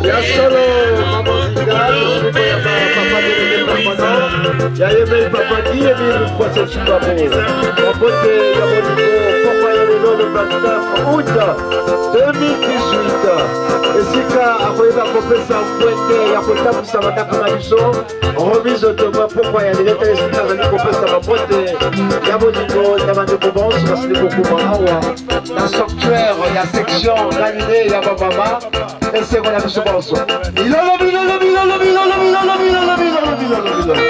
Ya solo maman Zika, je suis pas papa de l'élément. Ya yeme papa qui est venu pour ce super beau. La beauté, la beauté, pourquoi il est le 29 août 2018. Et si ka akoyeba kopesa mpwete ya kotambusa matako na biso remise otoma pourquoi ya leleta esika azali kopesa bapwete ya bolingo na bandeko banso basili kokuma awa na sanctuaire ya section galilée ya bamama esengo na biso banso bilolo bilolo bilolo bilolo bilolo bilolo bilolo bilolo bilolo.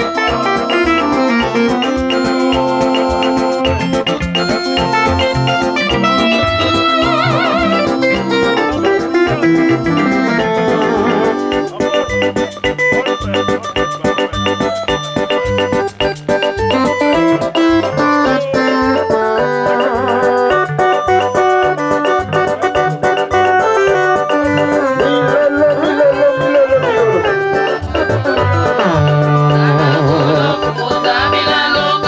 Milano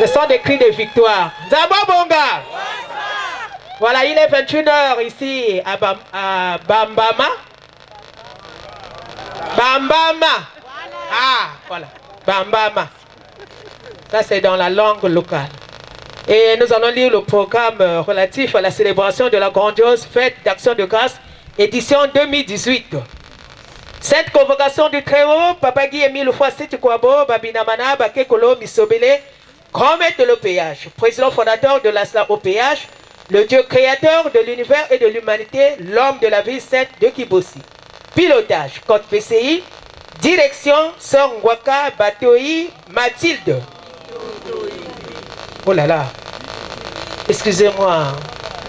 Ce sont des cris de victoire. Nzababonga. Voilà, il est 21h ici à Bambama. Bambama. Ah, voilà. Bambama. Ça, c'est dans la langue locale. Et nous allons lire le programme relatif à la célébration de la grandiose fête d'action de grâce, édition 2018. Cette convocation du Très-Haut, Papa Guy Émile Fouassi Kwabo, Babinamana, Bakekolo, Misobele, grand maître de l'OPH, président fondateur de l'ASLA OPH, le Dieu créateur de l'univers et de l'humanité, l'homme de la ville sainte de Kibossi. Pilotage, code PCI, direction, Sœur Ngwaka, Batoi, Mathilde. Oh là là, excusez-moi,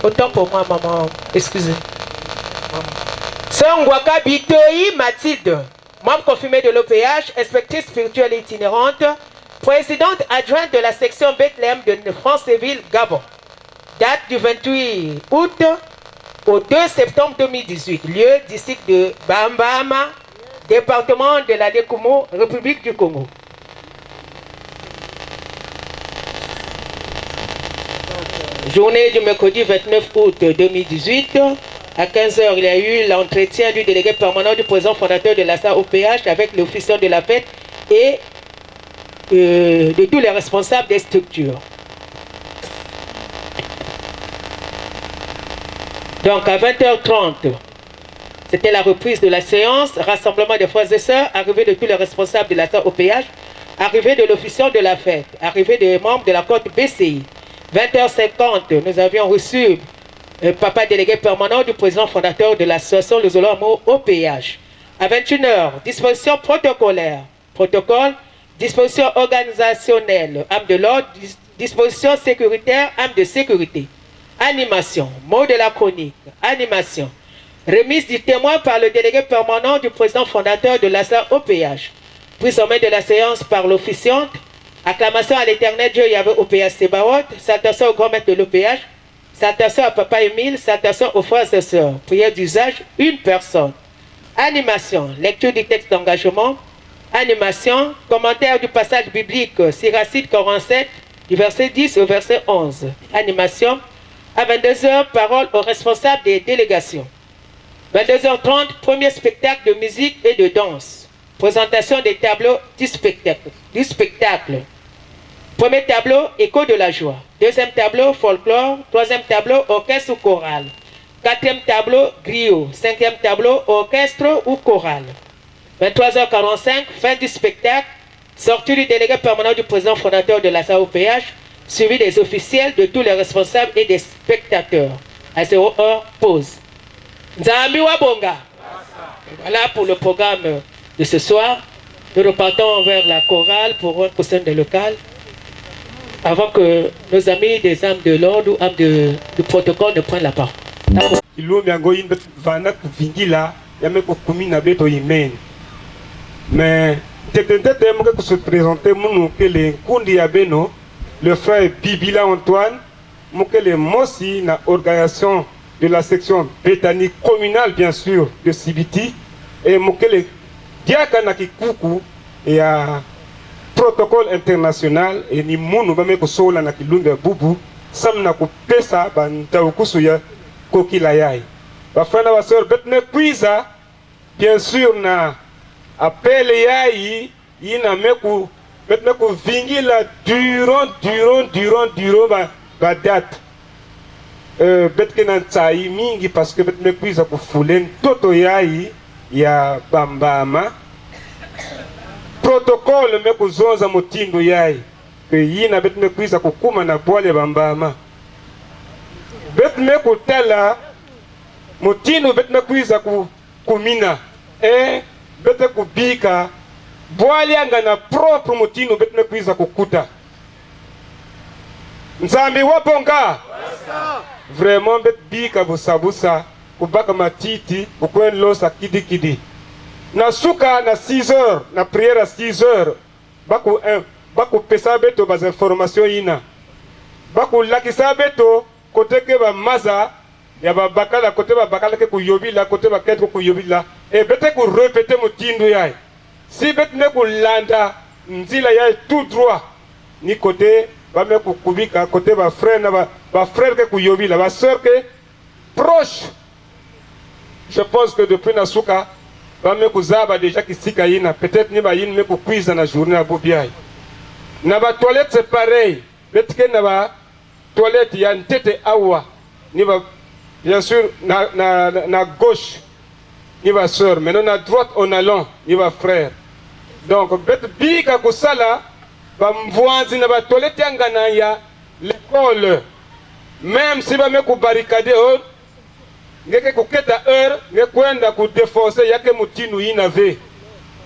autant pour moi, maman, excusez. Sœur Ngwaka, Bitoi, Mathilde, membre confirmé de l'OPH, inspectrice spirituelle itinérante, présidente adjointe de la section Bethléem de Franceville, Gabon. Date du 28 août au 2 septembre 2018. Lieu, district de Bambama, département de la Dékumo, République du Congo. Journée du mercredi 29 août 2018. À 15h, il y a eu l'entretien du délégué permanent du président fondateur de l'ASA OPH avec l'officier de la fête et de tous les responsables des structures. Donc à 20h30, c'était la reprise de la séance, rassemblement des frères et sœurs, arrivée de tous les responsables de l'ASA OPH, arrivée de l'officier de la fête, arrivée des membres de la côte BCI. 20h50, nous avions reçu papa délégué permanent du président fondateur de l'association Le Zolamo OPH. À 21h, disposition protocolaire, protocole, disposition organisationnelle, âme de l'ordre, disposition sécuritaire, âme de sécurité. Animation, mot de la chronique, animation. Remise du témoin par le délégué permanent du président fondateur de l'ASA OPH. Prise en main de la séance par l'officiante. Acclamation à l'éternel Dieu Yahvé OPH Sébaoth. Salutation au grand maître de l'OPH. Salutation à Papa Émile. Salutation aux frères et sœurs. Prière d'usage, une personne. Animation, lecture du texte d'engagement. Animation, commentaire du passage biblique, Siracide 47, du verset 10 au verset 11. Animation, à 22h, parole aux responsables des délégations. 22h30, premier spectacle de musique et de danse. Présentation des tableaux du spectacle. Premier tableau, écho de la joie. Deuxième tableau, folklore. Troisième tableau, orchestre ou chorale. Quatrième tableau, griot. Cinquième tableau, orchestre ou chorale. 23h45, fin du spectacle. Sortie du délégué permanent du président fondateur de la SAOPH, suivi des officiels, de tous les responsables et des spectateurs. À 0h, pause. Nzambi Wabonga. Voilà pour le programme de ce soir. Nous repartons vers la chorale pour un concert de local avant que nos amis des âmes de l'ordre ou âmes du protocole ne prennent la parole. Mais je se présenter le frère Bibila Antoine, le Mossi, la organisation de la section bétanique communale, bien sûr, de Sibiti, et le Diakana Kikuku, et à protocole international, et ni munu bame ko sola na kilunga bubu, sam na ko pesa ban taukusuya kokilayai. Ba frère wa sœur betne kuiza, bien sûr na appel yai ina meku betne ko vingila durant ba date. Betke nan tsai mingi parce que betne kuiza ko fulen toto yai ya Bambama. Protocole me kuzonza mutindo yai ke yina betme kuiza kukuma na bwale Bambama betme kutala mutindo betme kuiza kumina bete kubika bwale anga na propre mutindo betme kuiza kukuta Nzambi Wabonga vraiment bet bika busabusa kubaka matiti ukwen losa kidi na suka na 6h na prière à 6h baku pesa beto bas information ina baku lakisa beto côté ke ba maza ya ba bakala côté ba bakala ke kuyobila côté ba ketko kuyobila et bete ku répéter motindu yai si bete ne ku landa nzila yai tout droit ni côté ba me kubika côté ba frère na ba frère que kuyobila ba sœur que proche. Je pense que depuis Nasuka ba me kuzaba déjà kisika yina peut-être ni ba yin me kuiza na journée à Bobiai. Na ba toilette c'est pareil. Betike na ba toilette ya ntete awa ni ba bien sûr na gauche ni va sœur, maintenant à droite on allant ni va frère. Donc bet bika kusala ba mvoanzi na ba toilette yangana ya l'école, même si ba me ku barricade on ngeke kuketa heure ngekwenda ku défoncer yake mutinu inave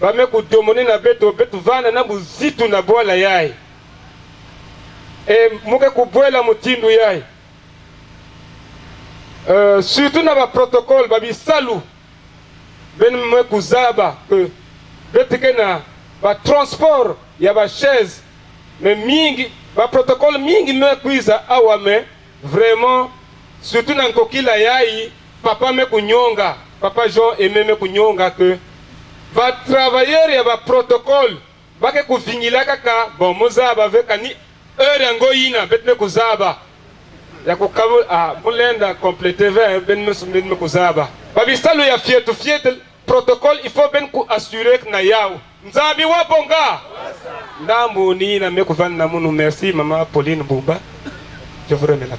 ba me ku domone na beto vana na muzitu na bola yai muke ku bola mutindu yai. Surtout na ba protocole ba bisalu ben me kuzaba que betike na ba transport ya ba chaise mais mingi ba protocole mingi me kuiza awa me vraiment surtout na nkokila yai papa me kunyonga papa Jean aimé me kunyonga que va travailler ya ba protocole bake kuvingila kaka bon mozaba veka ni heure yango ina bet me kuzaba ya kukabu mulenda compléter 20 ben me kuzaba babisalo ya fietu protocole il faut ben ku assurer na yao nzabi wa bonga ndambu ni na me kuvana na munu. Merci maman Pauline Bumba, je vous remercie.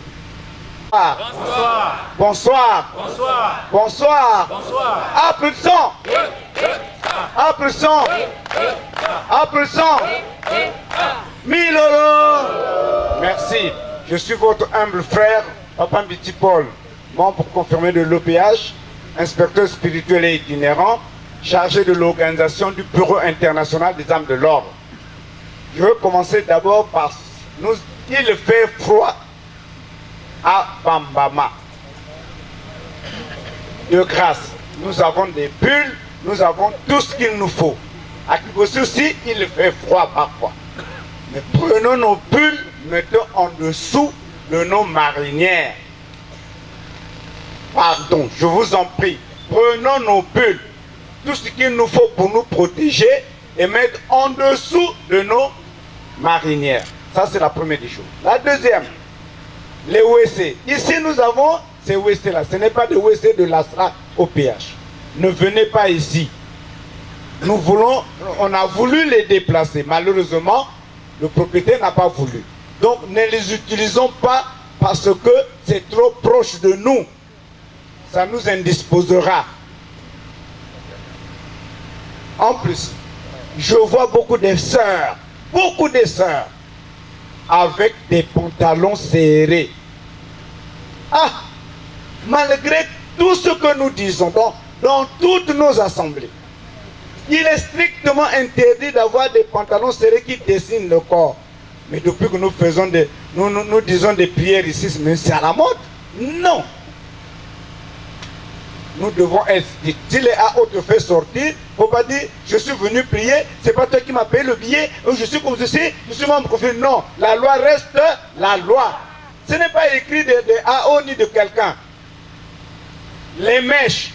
Bonsoir. Bonsoir. Bonsoir. Bonsoir. Bonsoir. Applaudissons. Applaudissons. Applaudissons. Milolo. Merci. Je suis votre humble frère, Papa Mbiti Paul, membre confirmé de l'OPH, inspecteur spirituel et itinérant, chargé de l'organisation du Bureau international des âmes de l'ordre. Je veux commencer d'abord par nous. Il fait froid à Bambama. De grâce, nous avons des bulles, nous avons tout ce qu'il nous faut. À Kibossi aussi, il fait froid parfois. Mais prenons nos bulles, mettons en dessous de nos marinières. Pardon, je vous en prie. Prenons nos bulles, tout ce qu'il nous faut pour nous protéger et mettre en dessous de nos marinières. Ça, c'est la première des choses. La deuxième, les WC. Ici, nous avons ces WC-là. Ce n'est pas des WC de l'Astra au PH. Ne venez pas ici. Nous voulons, on a voulu les déplacer. Malheureusement, le propriétaire n'a pas voulu. Donc, ne les utilisons pas parce que c'est trop proche de nous. Ça nous indisposera. En plus, je vois beaucoup de sœurs, avec des pantalons serrés. Ah, malgré tout ce que nous disons dans toutes nos assemblées, il est strictement interdit d'avoir des pantalons serrés qui dessinent le corps. Mais depuis que nous faisons nous disons des prières ici, mais c'est à la mode? Non. Nous devons être, si les AO te fait sortir, il ne faut pas dire, je suis venu prier, c'est pas toi qui m'as payé le billet, je suis comme ceci, je suis membre confirmé. Non, la loi reste la loi. Ce n'est pas écrit de AO ni de quelqu'un. Les mèches,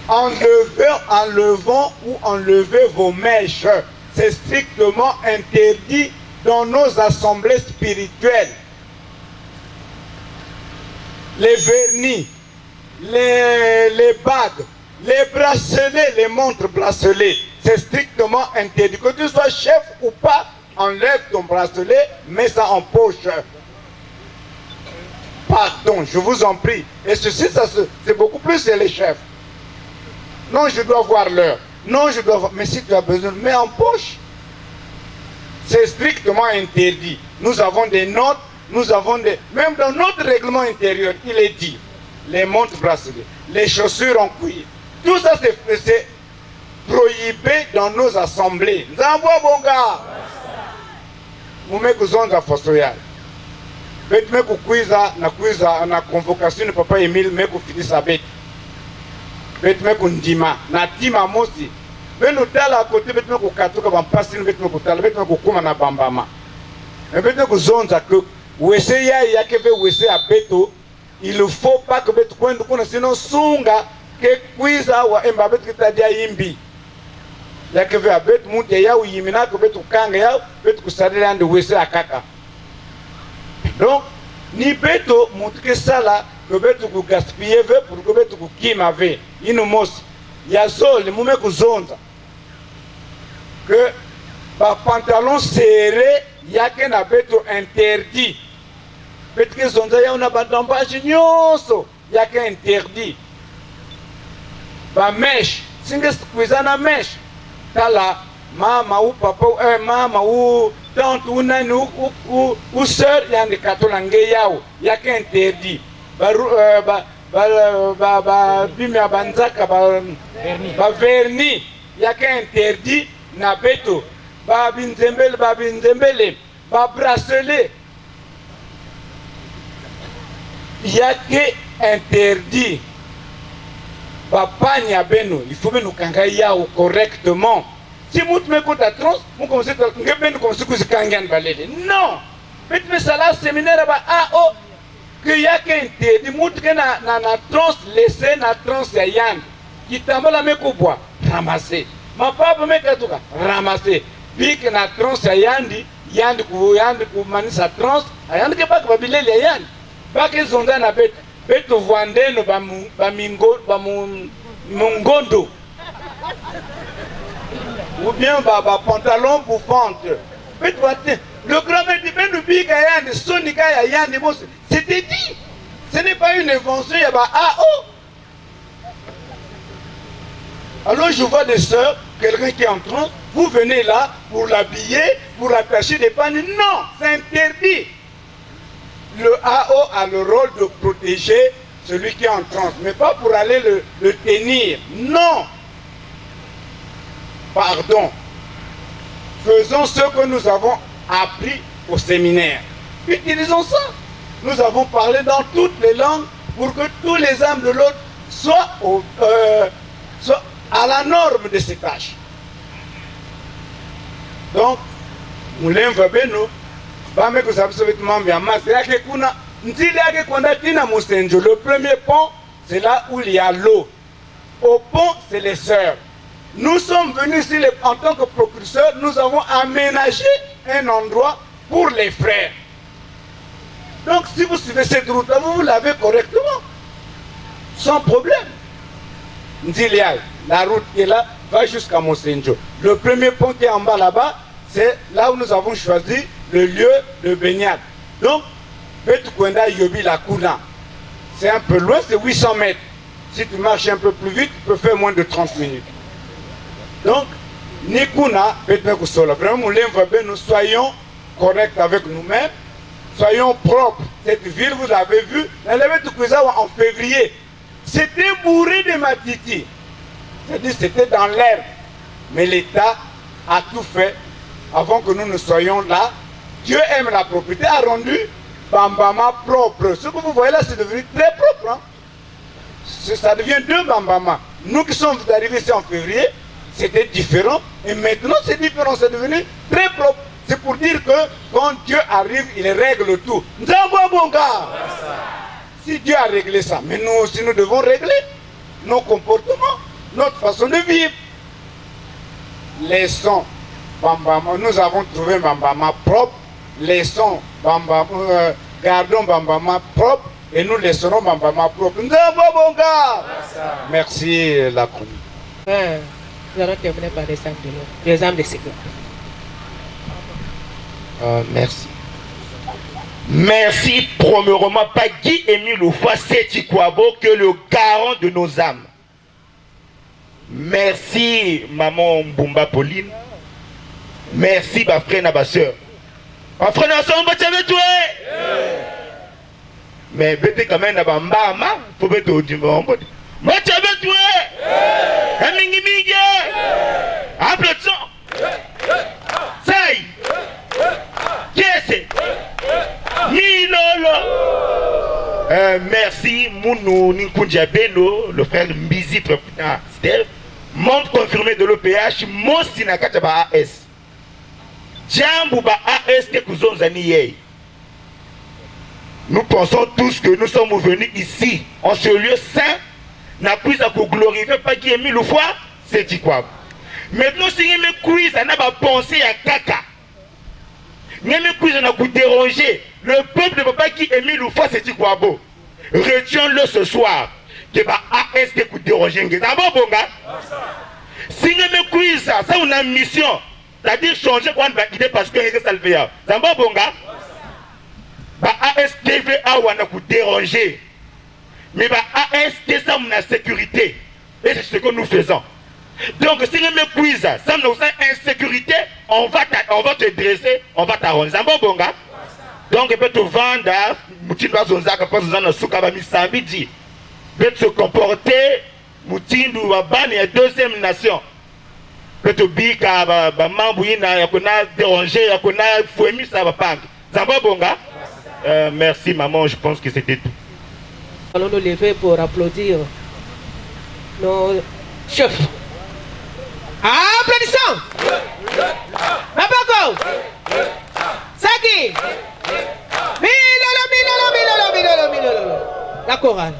enlevons ou enlevez vos mèches. C'est strictement interdit dans nos assemblées spirituelles. Les vernis, les bagues, les bracelets, les montres bracelets, c'est strictement interdit. Que tu sois chef ou pas, enlève ton bracelet, mets ça en poche. Pardon, je vous en prie. Et ceci, c'est beaucoup plus chez les chefs. Non, je dois voir l'heure. Non, je dois voir. Mais si tu as besoin, mets en poche. C'est strictement interdit. Nous avons des notes. Nous avons des... Même dans notre règlement intérieur, il est dit, les montres bracelets, les chaussures en cuir, tout ça c'est prohibé dans nos assemblées. Nzambo bonga. Mumeko zonza fosoyal. Bet meko kuiza na convocation de papa Emile meko finisa bet. Bet meko ndima na tima mosi. Beno tala côté bet meko katuka bampasi bet meko tala bet meko kuma na bambama. Bet meko zonza que wese ya yakebe wese a beto, il ne faut pas que beto kwenda kuna sinon sunga ke kwiza wa emba beto kitadia imbi. yakeve abet mutu yau yimina ko betu kanga yau betu kusadela ande wese akaka. Donc ni beto mutu ke sala ko betu ku gaspiller ve pour ko betu ku kima ve ino mos ya zole mume kuzonza que ba pantalon serré yake na beto interdit betu ke zonza ya una badambage nyonso yake interdit ba mèche singe kuizana mèche tala mama ou papa mama ou tante ou nani ou sœur yande katola nge yao yake interdit ba bimi abanzaka ba verni yake interdit na beto ba binzembele ba bracelet yake interdit Papa Niabeno, il faut que nous kangaïaou correctement. Si vous me comptez à trans, vous commencez à nous comme si vous kangan balele. Non! Mais ça là, séminaire, oh, qu'il y a qu'un thé, du mout que na trans, laissez na trans yand, qui t'envoie la mec au bois, ramasser. Ma papa me katouka, ramasser. Puis que na trans yandi, yand ku mani sa trans, yand que pas que babilele yand. Pas que zonda na bête. Beto voandeno ba mungondo ou bien ba pantalon pour fente. Beto voandeno le grand-mère dit ben nubi kayande sonika ya yande mos. C'était dit. Ce n'est pas une invention ya ba oh. Alors je vois des sœurs, quelqu'un qui est en transe, vous venez là pour l'habiller, pour attacher des pannes. Non, c'est interdit. Le AO a le rôle de protéger celui qui est en transe, mais pas pour aller le tenir. Non. Pardon. Faisons ce que nous avons appris au séminaire. Utilisons ça. Nous avons parlé dans toutes les langues pour que tous les âmes de l'autre soient à la norme de ces tâches. Donc, nous l'invabeno. Le premier pont, c'est là où il y a l'eau. Au pont, c'est les sœurs. Nous sommes venus ici en tant que propulseurs, nous avons aménagé un endroit pour les frères. Donc si vous suivez cette route, vous l'avez correctement, sans problème. La route qui est là va jusqu'à Mosenjo. Le premier pont qui est en bas là-bas, c'est là où nous avons choisi le lieu de baignade. Donc, Betukwenda Yobi la Kuna. C'est un peu loin, c'est 800 mètres. Si tu marches un peu plus vite, tu peux faire moins de 30 minutes. Donc, Nikuna, Betmekusola. Vraiment, nous soyons corrects avec nous-mêmes, soyons propres. Cette ville, vous avez vu, en février, c'était bourré de matiti. C'est-à-dire, c'était dans l'herbe. Mais l'État a tout fait avant que nous ne soyons là. Dieu aime la propriété, a rendu Bambama propre. Ce que vous voyez là, c'est devenu très propre. Hein? Ça devient deux Bambama. Nous qui sommes arrivés ici en février, c'était différent. Et maintenant, c'est différent, c'est devenu très propre. C'est pour dire que quand Dieu arrive, il règle tout. Si Dieu a réglé ça, mais nous aussi, nous devons régler nos comportements, notre façon de vivre. Laissons Bambama, nous avons trouvé Bambama propre. Laissons Bambama, gardons Bambama propre et nous laisserons Bambama propre. Merci la commune. Nous allons terminer par des âmes de sécurité. Merci. Merci premièrement pas Guy Émile Oufa Setikwabo que le garant de nos âmes. Merci maman Mbumba Pauline. Merci ma frère et ma soeur. Ma frère et ma soeur, on va te tuer. Mais bête quand même na bamba, faut bête au dimanche. Moi tu vas tuer. Un mingi mingi. Applaudissons. Say. Yes. Milolo. Merci Mounou Ninkunja Beno, le frère Mbizi Steph, membre confirmé de l'OPH, Mossi Nakataba AS. Djambouba AS que nous pensons tous que nous sommes venus ici, en ce lieu saint, n'a plus à glorifier pas qui est mis le foi, c'est quoi. Maintenant, si vous me quiz, on a pensé à caca. Vous me quiz, on a vous déranger. Le peuple ne peut pas qui Émile ou fois c'est quoi beau. Retiens-le ce soir. Que va AS que vous déranger. D'abord, bon gars. Si vous me quiz, ça on a une mission. C'est-à-dire changer quoi idée parce que ça le fait. D'abord, bon gars. Bah AS TVA on a vous déranger. Mais bah AS ça on a sécurité. Et c'est ce que nous faisons. Donc si vous me quiz, ça nous a insécurité, on va te dresser, on va t'arranger. D'abord, bon gars. Donc, il peut te vendre, Moutindu Zonzaka, pas Zonzana Souka, Samedi, peut se comporter, Moutindu Wabani, et deuxième nation. Peut te bika, Mambouina, Yakona déranger, Yakona Fouemi, ça va pas. Zamba Bonga. Merci, maman, je pense que c'était tout. Allons nous lever pour applaudir nos chefs. Applaudissons! Mabako! Saki! Milolo! La chorale.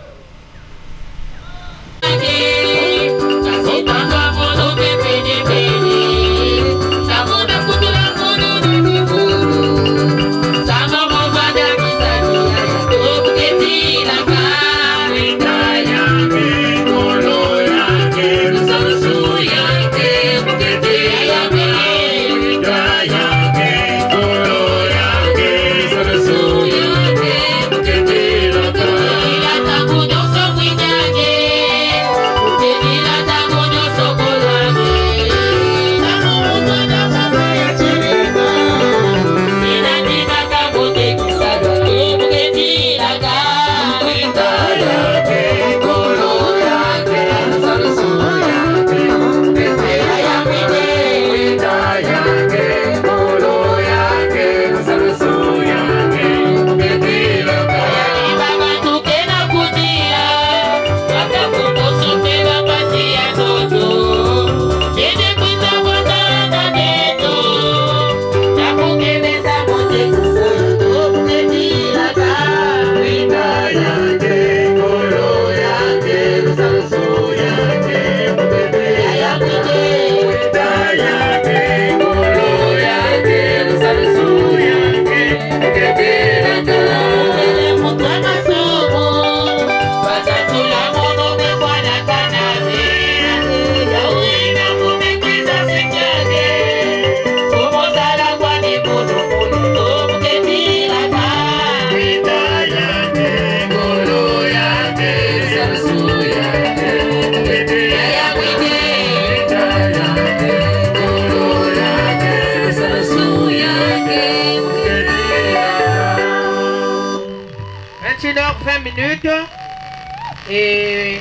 Et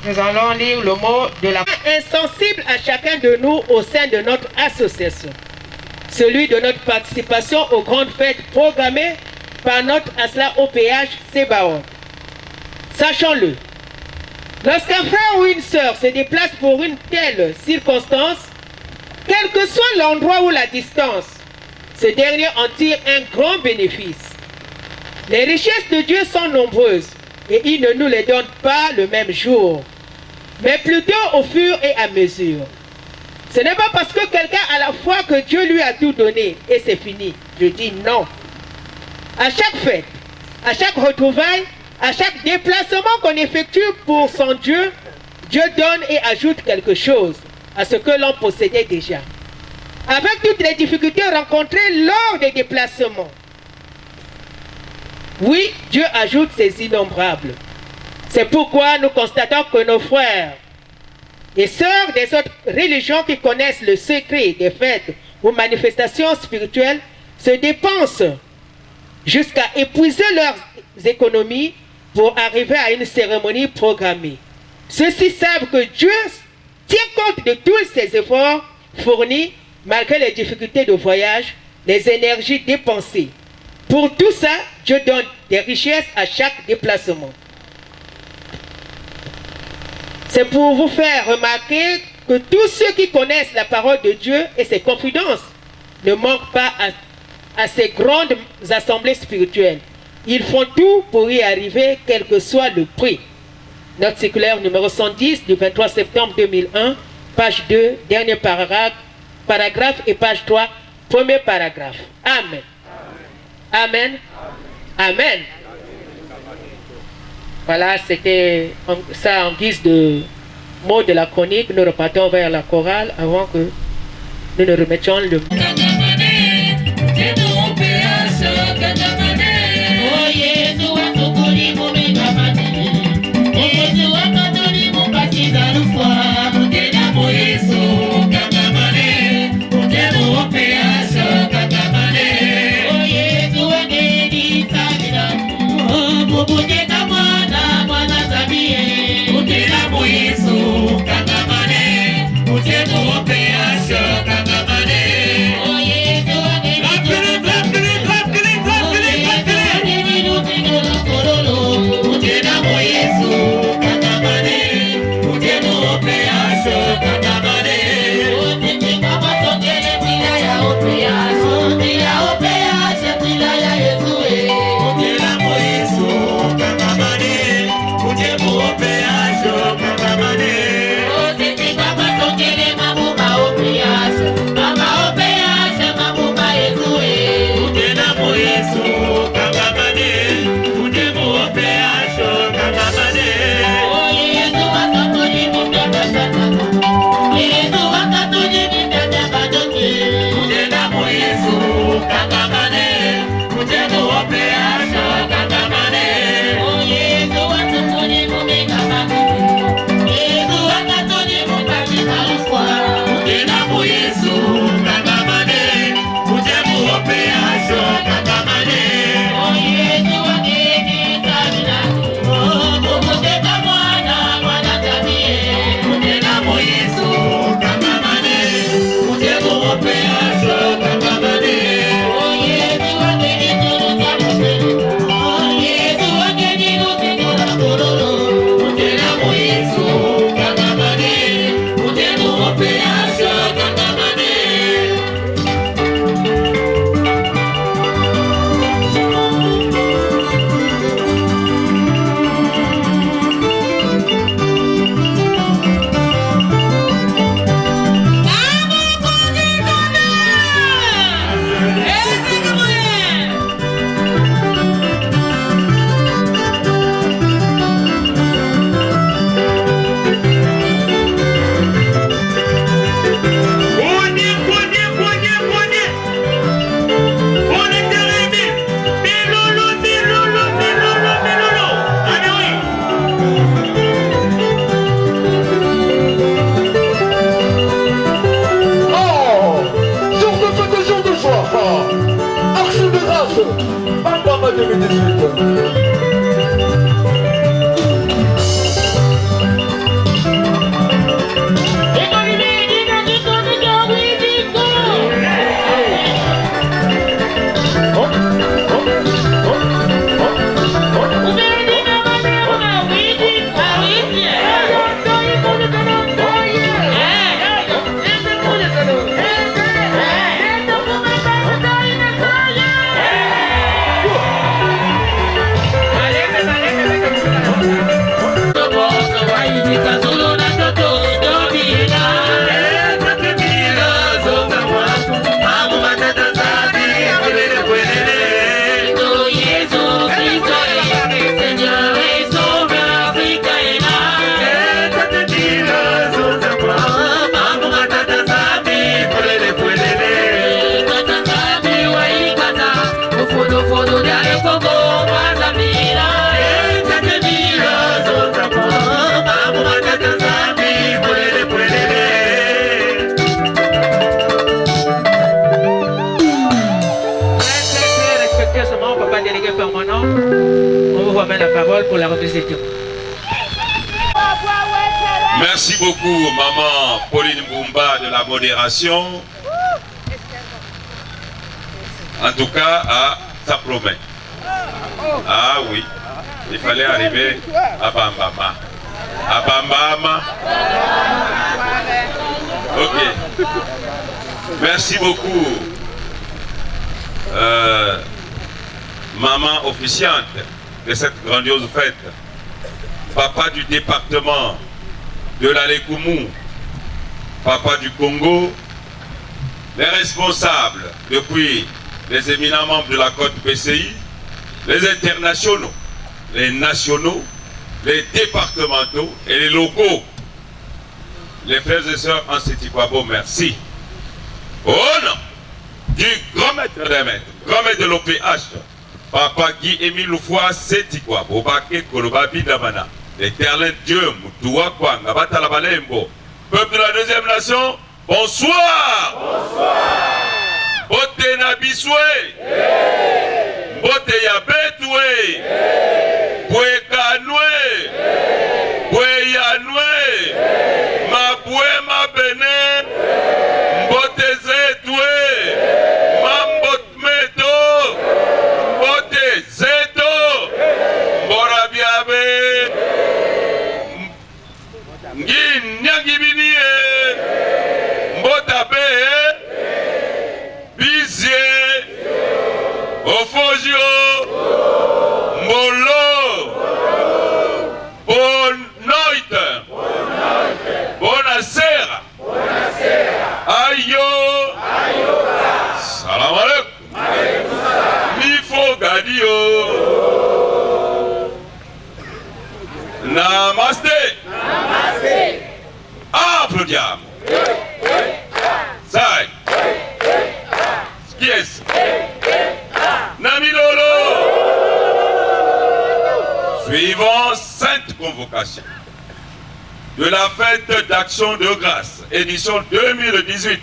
nous allons lire le mot de la insensible à chacun de nous au sein de notre association, celui de notre participation aux grandes fêtes programmées par notre ASLA OPH Sebaot. Sachons-le, lorsqu'un frère ou une sœur se déplace pour une telle circonstance, quel que soit l'endroit ou la distance, ce dernier en tire un grand bénéfice. Les richesses de Dieu sont nombreuses et il ne nous les donne pas le même jour, mais plutôt au fur et à mesure. Ce n'est pas parce que quelqu'un a la foi que Dieu lui a tout donné et c'est fini. Je dis non. À chaque fête, à chaque retrouvaille, à chaque déplacement qu'on effectue pour son Dieu, Dieu donne et ajoute quelque chose à ce que l'on possédait déjà. Avec toutes les difficultés rencontrées lors des déplacements, oui, Dieu ajoute ses innombrables. C'est pourquoi nous constatons que nos frères et sœurs des autres religions qui connaissent le secret des fêtes ou manifestations spirituelles se dépensent jusqu'à épuiser leurs économies pour arriver à une cérémonie programmée. Ceux-ci savent que Dieu tient compte de tous ces efforts fournis malgré les difficultés de voyage, les énergies dépensées. Pour tout ça, Dieu donne des richesses à chaque déplacement. C'est pour vous faire remarquer que tous ceux qui connaissent la parole de Dieu et ses confidences ne manquent pas à ces grandes assemblées spirituelles. Ils font tout pour y arriver, quel que soit le prix. Notre circulaire numéro 110 du 23 septembre 2001 page 2, dernier paragraphe et page 3, premier paragraphe. Amen. Amen. Amen. Voilà, c'était ça en guise de mot de la chronique. Nous repartons vers la chorale avant que nous ne remettions le... La parole pour la remise des témoins. Merci beaucoup, maman Pauline Boumba de la modération. En tout cas, ça promet. Ah oui, il fallait arriver à Bambama. À Bambama. Ok. Merci beaucoup, maman officiante de cette grandiose fête, papa du département de l'Alekoumou, papa du Congo, les responsables depuis les éminents membres de la Côte PCI, les internationaux, les nationaux, les départementaux et les locaux. Les frères et sœurs en Sétikwabo, merci. Au nom du grand maître des maîtres, grand maître de l'OPH, Papa Guy Émile Loufoua Sétikwabo, Baké Koloba Bidamana, l'éternel Dieu, Moutoua Kwanga, Batalabalembo, peuple de la deuxième nation, bonsoir. Bonsoir. Bote Nabiswe, Bote Yabetwe, Bwekanwe, Bweyanwe, Mabwe Mabene, Mbote Zetwe, Mambot Meto, Mbote Zeto, Mborabiabe, Nyangibinie, Mbotabe, Bizie, Ofogio, Mbolo, Bonoite, Bonasera, Ayo, Salam alaikum, Mifo Gadio, Namaste, Applaudiamo, Sai, Yes, Namilolo. Suivant sainte convocation de la fête d'action de grâce, édition 2018,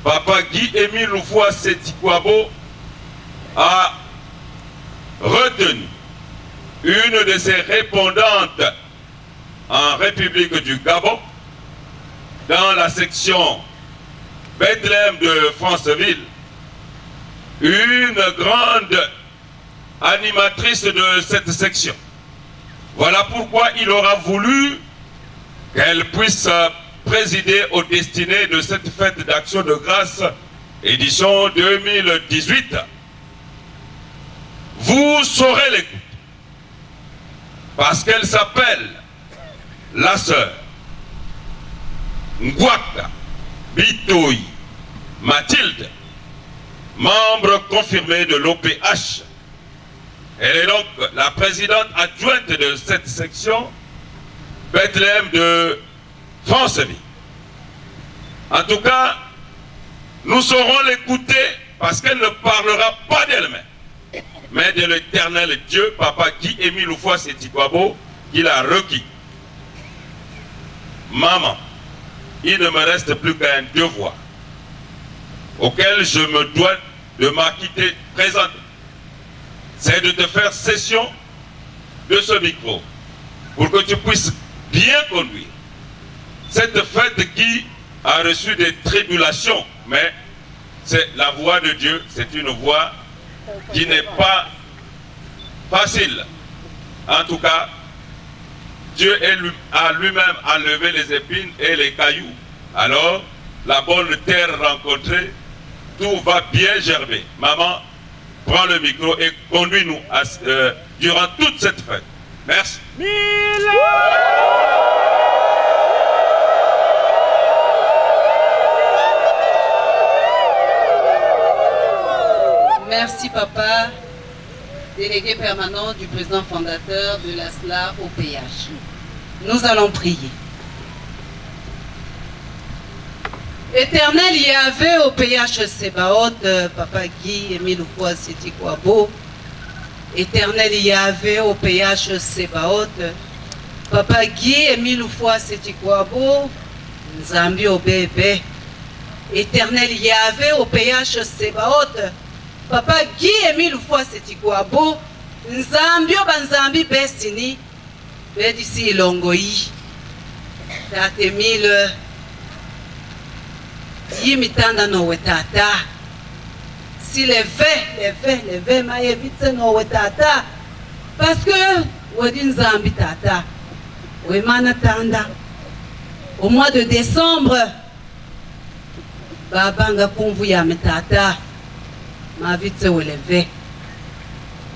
Papa Guy Émile Loufoua Sétikwabo a retenu une de ses répondantes en République du Gabon, dans la section Bethléem de Franceville, une grande animatrice de cette section. Voilà pourquoi il aura voulu qu'elle puisse présider aux destinées de cette fête d'action de grâce, édition 2018. Vous saurez l'écouter, parce qu'elle s'appelle la sœur Ngwaka Bitoyi Mathilde, membre confirmé de l'OPH. Elle est donc la présidente adjointe de cette section Bethléem de Franceville. En tout cas, nous saurons l'écouter parce qu'elle ne parlera pas d'elle-même, mais de l'éternel Dieu, Papa Guy Émile Loufoua Sétikwabo, qui l'a requis. Maman, il ne me reste plus qu'un devoir auquel je me dois de m'acquitter présent. C'est de te faire cession de ce micro pour que tu puisses bien conduire cette fête qui a reçu des tribulations, mais c'est la voix de Dieu, c'est une voix qui n'est pas facile. En tout cas, Dieu a lui-même enlevé les épines et les cailloux. Alors, la bonne terre rencontrée, tout va bien germer. Maman, prends le micro et conduis-nous durant toute cette fête. Merci. Merci papa, délégué permanent du président fondateur de la SLA au PH. Nous allons prier. Éternel Yahvé au PH Sebaot, Papa Guy Émile Loufoua Sétikwabo. Éternel Yahvé au PH Sebaot, Papa Guy Émile Loufoua Sétikwabo, Nzambi au bébé. Éternel Yahvé au PH Sebaot, Papa Guy Émile Loufoua Sétikwabo, Nzambi au Banzambi Bestini, Bedisi Longoyi, Tate Mille. Yimitanda no wetata. Si leve, ma évite no wetata. Parce que, Wadin Zambi tata. Wemana tanda. Au mois de décembre, Babanga kumvu ya metata. Ma vite leve.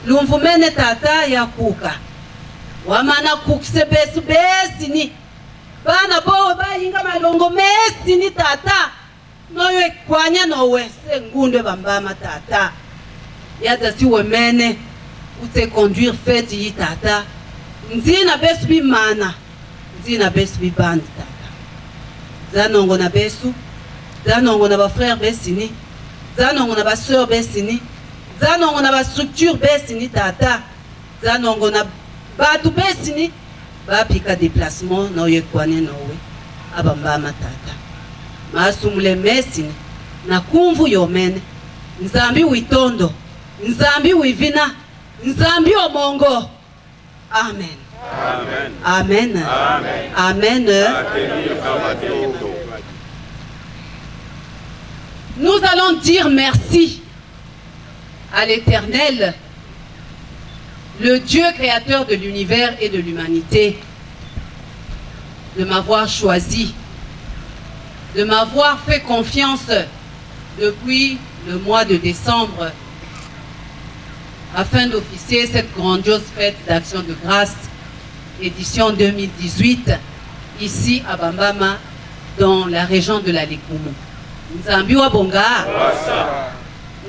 Lumvumene tata ya kuka. Wamana kukse besu besini. bana bo bayinga malongo mesi ni tata noyo ekwanya nowe sengunde bambama tata yata si wemene ute conduire fête yi tata nzina besu bi mana nzina besu bi bandi tata zanongo na besu zanongo na ba frère besini zanongo na ba sœur besini zanongo na ba structure besini tata zanongo na batu besini bapika déplacement na yekwane nowe abambama tata masumule mesini na kumvu yomene nzambi witondo nzambi wivina nzambi omongo amen amen amen, amen. Nous allons dire merci à l'Éternel, le Dieu créateur de l'univers et de l'humanité, de m'avoir choisi, de m'avoir fait confiance depuis le mois de décembre afin d'officier cette grandiose fête d'action de grâce, édition 2018, ici à Bambama, dans la région de la Lekumu. Nzambi wa bonga.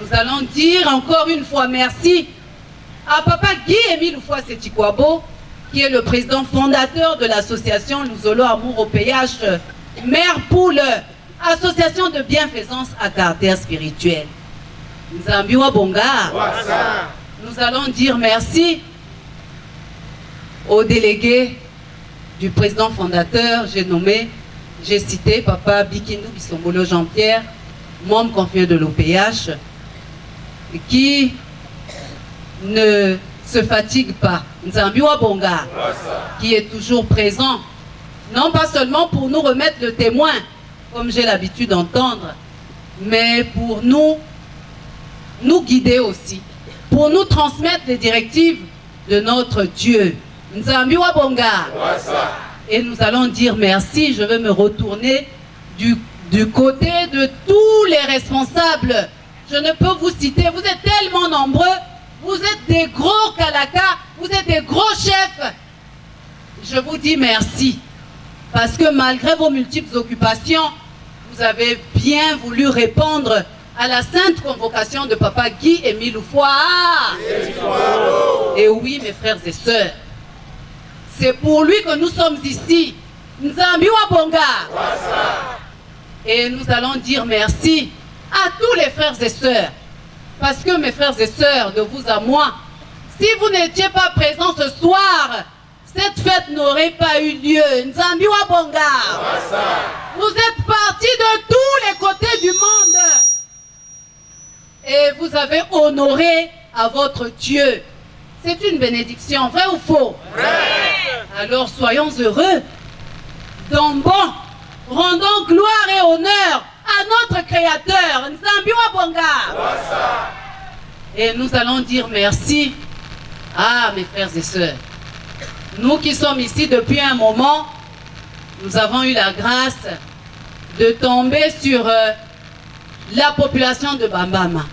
Nous allons dire encore une fois merci à Papa Guy-Émile Ufwase-Tikwabo, qui est le président fondateur de l'association Luzolo Amour au péage, Mère Poule, association de bienfaisance à caractère spirituel. Nzambi wa bonga. Nous allons dire merci au délégué du président fondateur, j'ai cité Papa Bikindu Bisombolo Jean-Pierre, membre confiant de l'OPH, qui ne se fatigue pas. Nzambi wa bonga, qui est toujours présent, non pas seulement pour nous remettre le témoin, comme j'ai l'habitude d'entendre, mais pour nous guider aussi, pour nous transmettre les directives de notre Dieu. Nzambi wa bonga. Et nous allons dire merci. Je vais me retourner du côté de tous les responsables. Je ne peux vous citer, vous êtes tellement nombreux, vous êtes des gros kalaka, vous êtes des gros chefs. Je vous dis merci, parce que malgré vos multiples occupations, vous avez bien voulu répondre à la sainte convocation de Papa Guy-Émile Ufwase. Et oui, mes frères et sœurs, c'est pour lui que nous sommes ici. Nzambi wa bonga. Et nous allons dire merci à tous les frères et sœurs. Parce que mes frères et sœurs, de vous à moi, si vous n'étiez pas présents ce soir, cette fête n'aurait pas eu lieu. Nzambi wa bonga. Vous êtes partis de tous les côtés du monde. Et vous avez honoré à votre Dieu. C'est une bénédiction, vrai ou faux? Vrai. Alors soyons heureux. Donc bon, rendons gloire et honneur à notre Créateur, Nzambi wa bonga. Et nous allons dire merci à mes frères et sœurs. Nous qui sommes ici depuis un moment, nous avons eu la grâce de tomber sur la population de Bambama.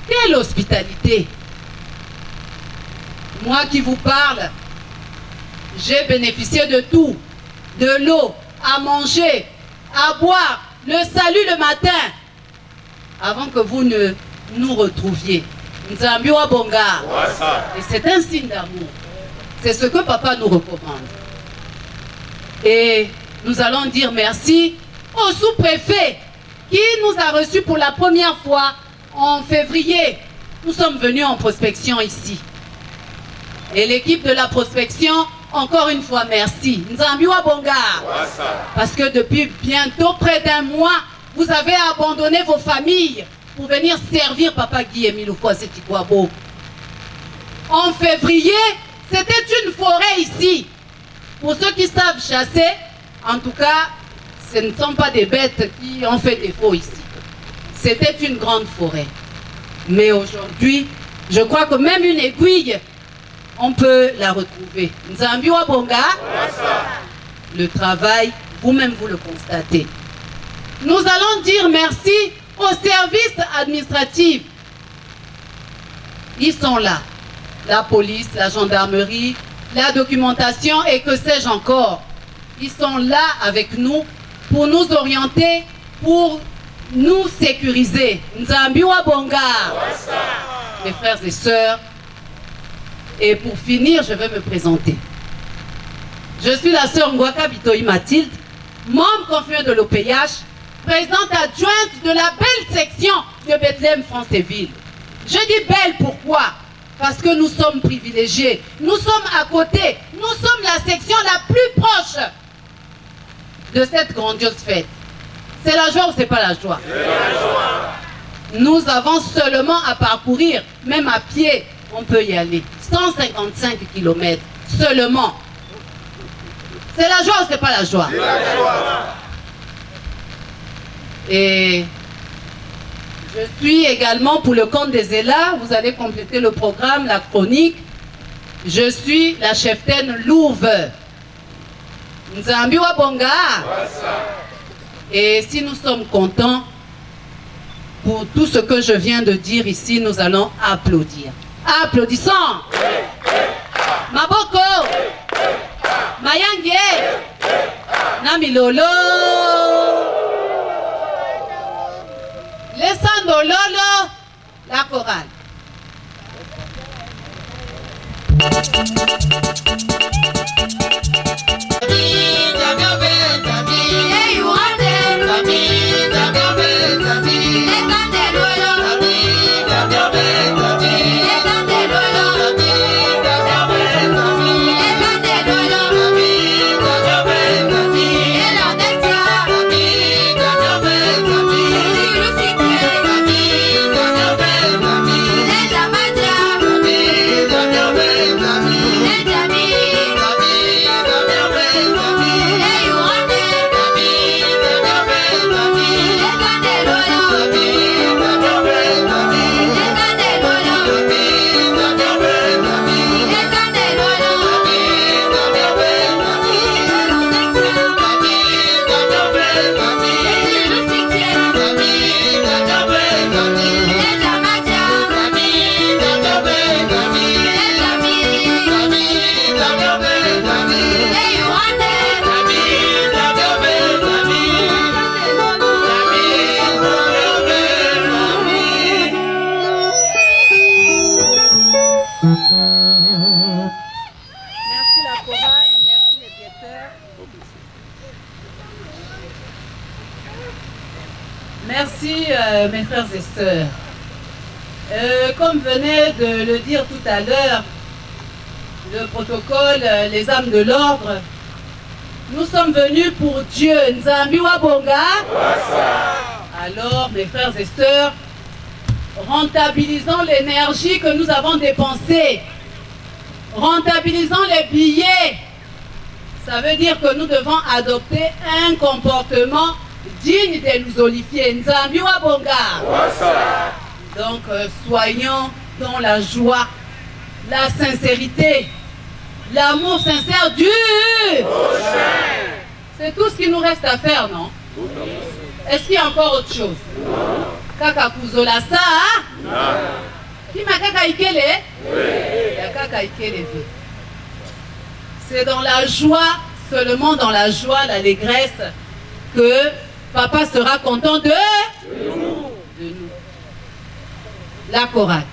Quelle hospitalité! Moi qui vous parle, j'ai bénéficié de tout, de l'eau, à manger, à boire, le salut le matin, avant que vous ne nous retrouviez. Nzambi wa bonga. Et c'est un signe d'amour. C'est ce que Papa nous recommande. Et nous allons dire merci au sous-préfet qui nous a reçus pour la première fois en février. Nous sommes venus en prospection ici. Et l'équipe de la prospection, encore une fois, merci. Nzambi wa bonga. Parce que depuis bientôt près d'un mois, vous avez abandonné vos familles pour venir servir Papa Guy-Émile Ufwase-Tikwabo. En février, c'était une forêt ici. Pour ceux qui savent chasser, en tout cas, ce ne sont pas des bêtes qui ont fait défaut ici. C'était une grande forêt. Mais aujourd'hui, je crois que même une aiguille, on peut la retrouver. Nzambi wa bonga. Le travail, vous-même vous le constatez. Nous allons dire merci aux services administratifs. Ils sont là. La police, la gendarmerie, la documentation et que sais-je encore. ils sont là avec nous pour nous orienter, pour nous sécuriser. Nzambi wa bonga. Mes frères et sœurs, et pour finir, je vais me présenter. Je suis la sœur Ngwaka Bitoyi Mathilde, membre conférence de l'OPH, présidente adjointe de la belle section de Bethléem France et Ville. Je dis belle pourquoi? Parce que nous sommes privilégiés, nous sommes à côté, nous sommes la section la plus proche de cette grandiose fête. C'est la joie ou c'est pas la joie? C'est la joie. Nous avons seulement à parcourir, même à pied, on peut y aller. 155 km seulement. C'est la joie ou c'est pas la joie? C'est la joie. Et je suis également pour le compte des ELA, vous allez compléter le programme, la chronique. Je suis la cheftaine Louve. Nzambi wa bonga. Et si nous sommes contents, pour tout ce que je viens de dire ici, nous allons applaudir. Applaudissons. Maboko. Mayange. Namilolo. Laissando lolo. La chorale. Merci mes frères et sœurs. Comme venait de le dire tout à l'heure, le protocole, les âmes de l'ordre, nous sommes venus pour Dieu. Nzambi wa bonga. Alors mes frères et sœurs, rentabilisons l'énergie que nous avons dépensée. Rentabilisons les billets. Ça veut dire que nous devons adopter un comportement digne de nous olifier. Nzambi wa bonga. Donc soyons dans la joie, la sincérité, l'amour sincère du prochain. C'est tout ce qu'il nous reste à faire, non? Est-ce qu'il y a encore autre chose? Kaka kuzola sa? Qui m'a kaka ikele? Kaka ikele. C'est dans la joie, seulement dans la joie, l'allégresse, que Papa sera content de nous. La chorale.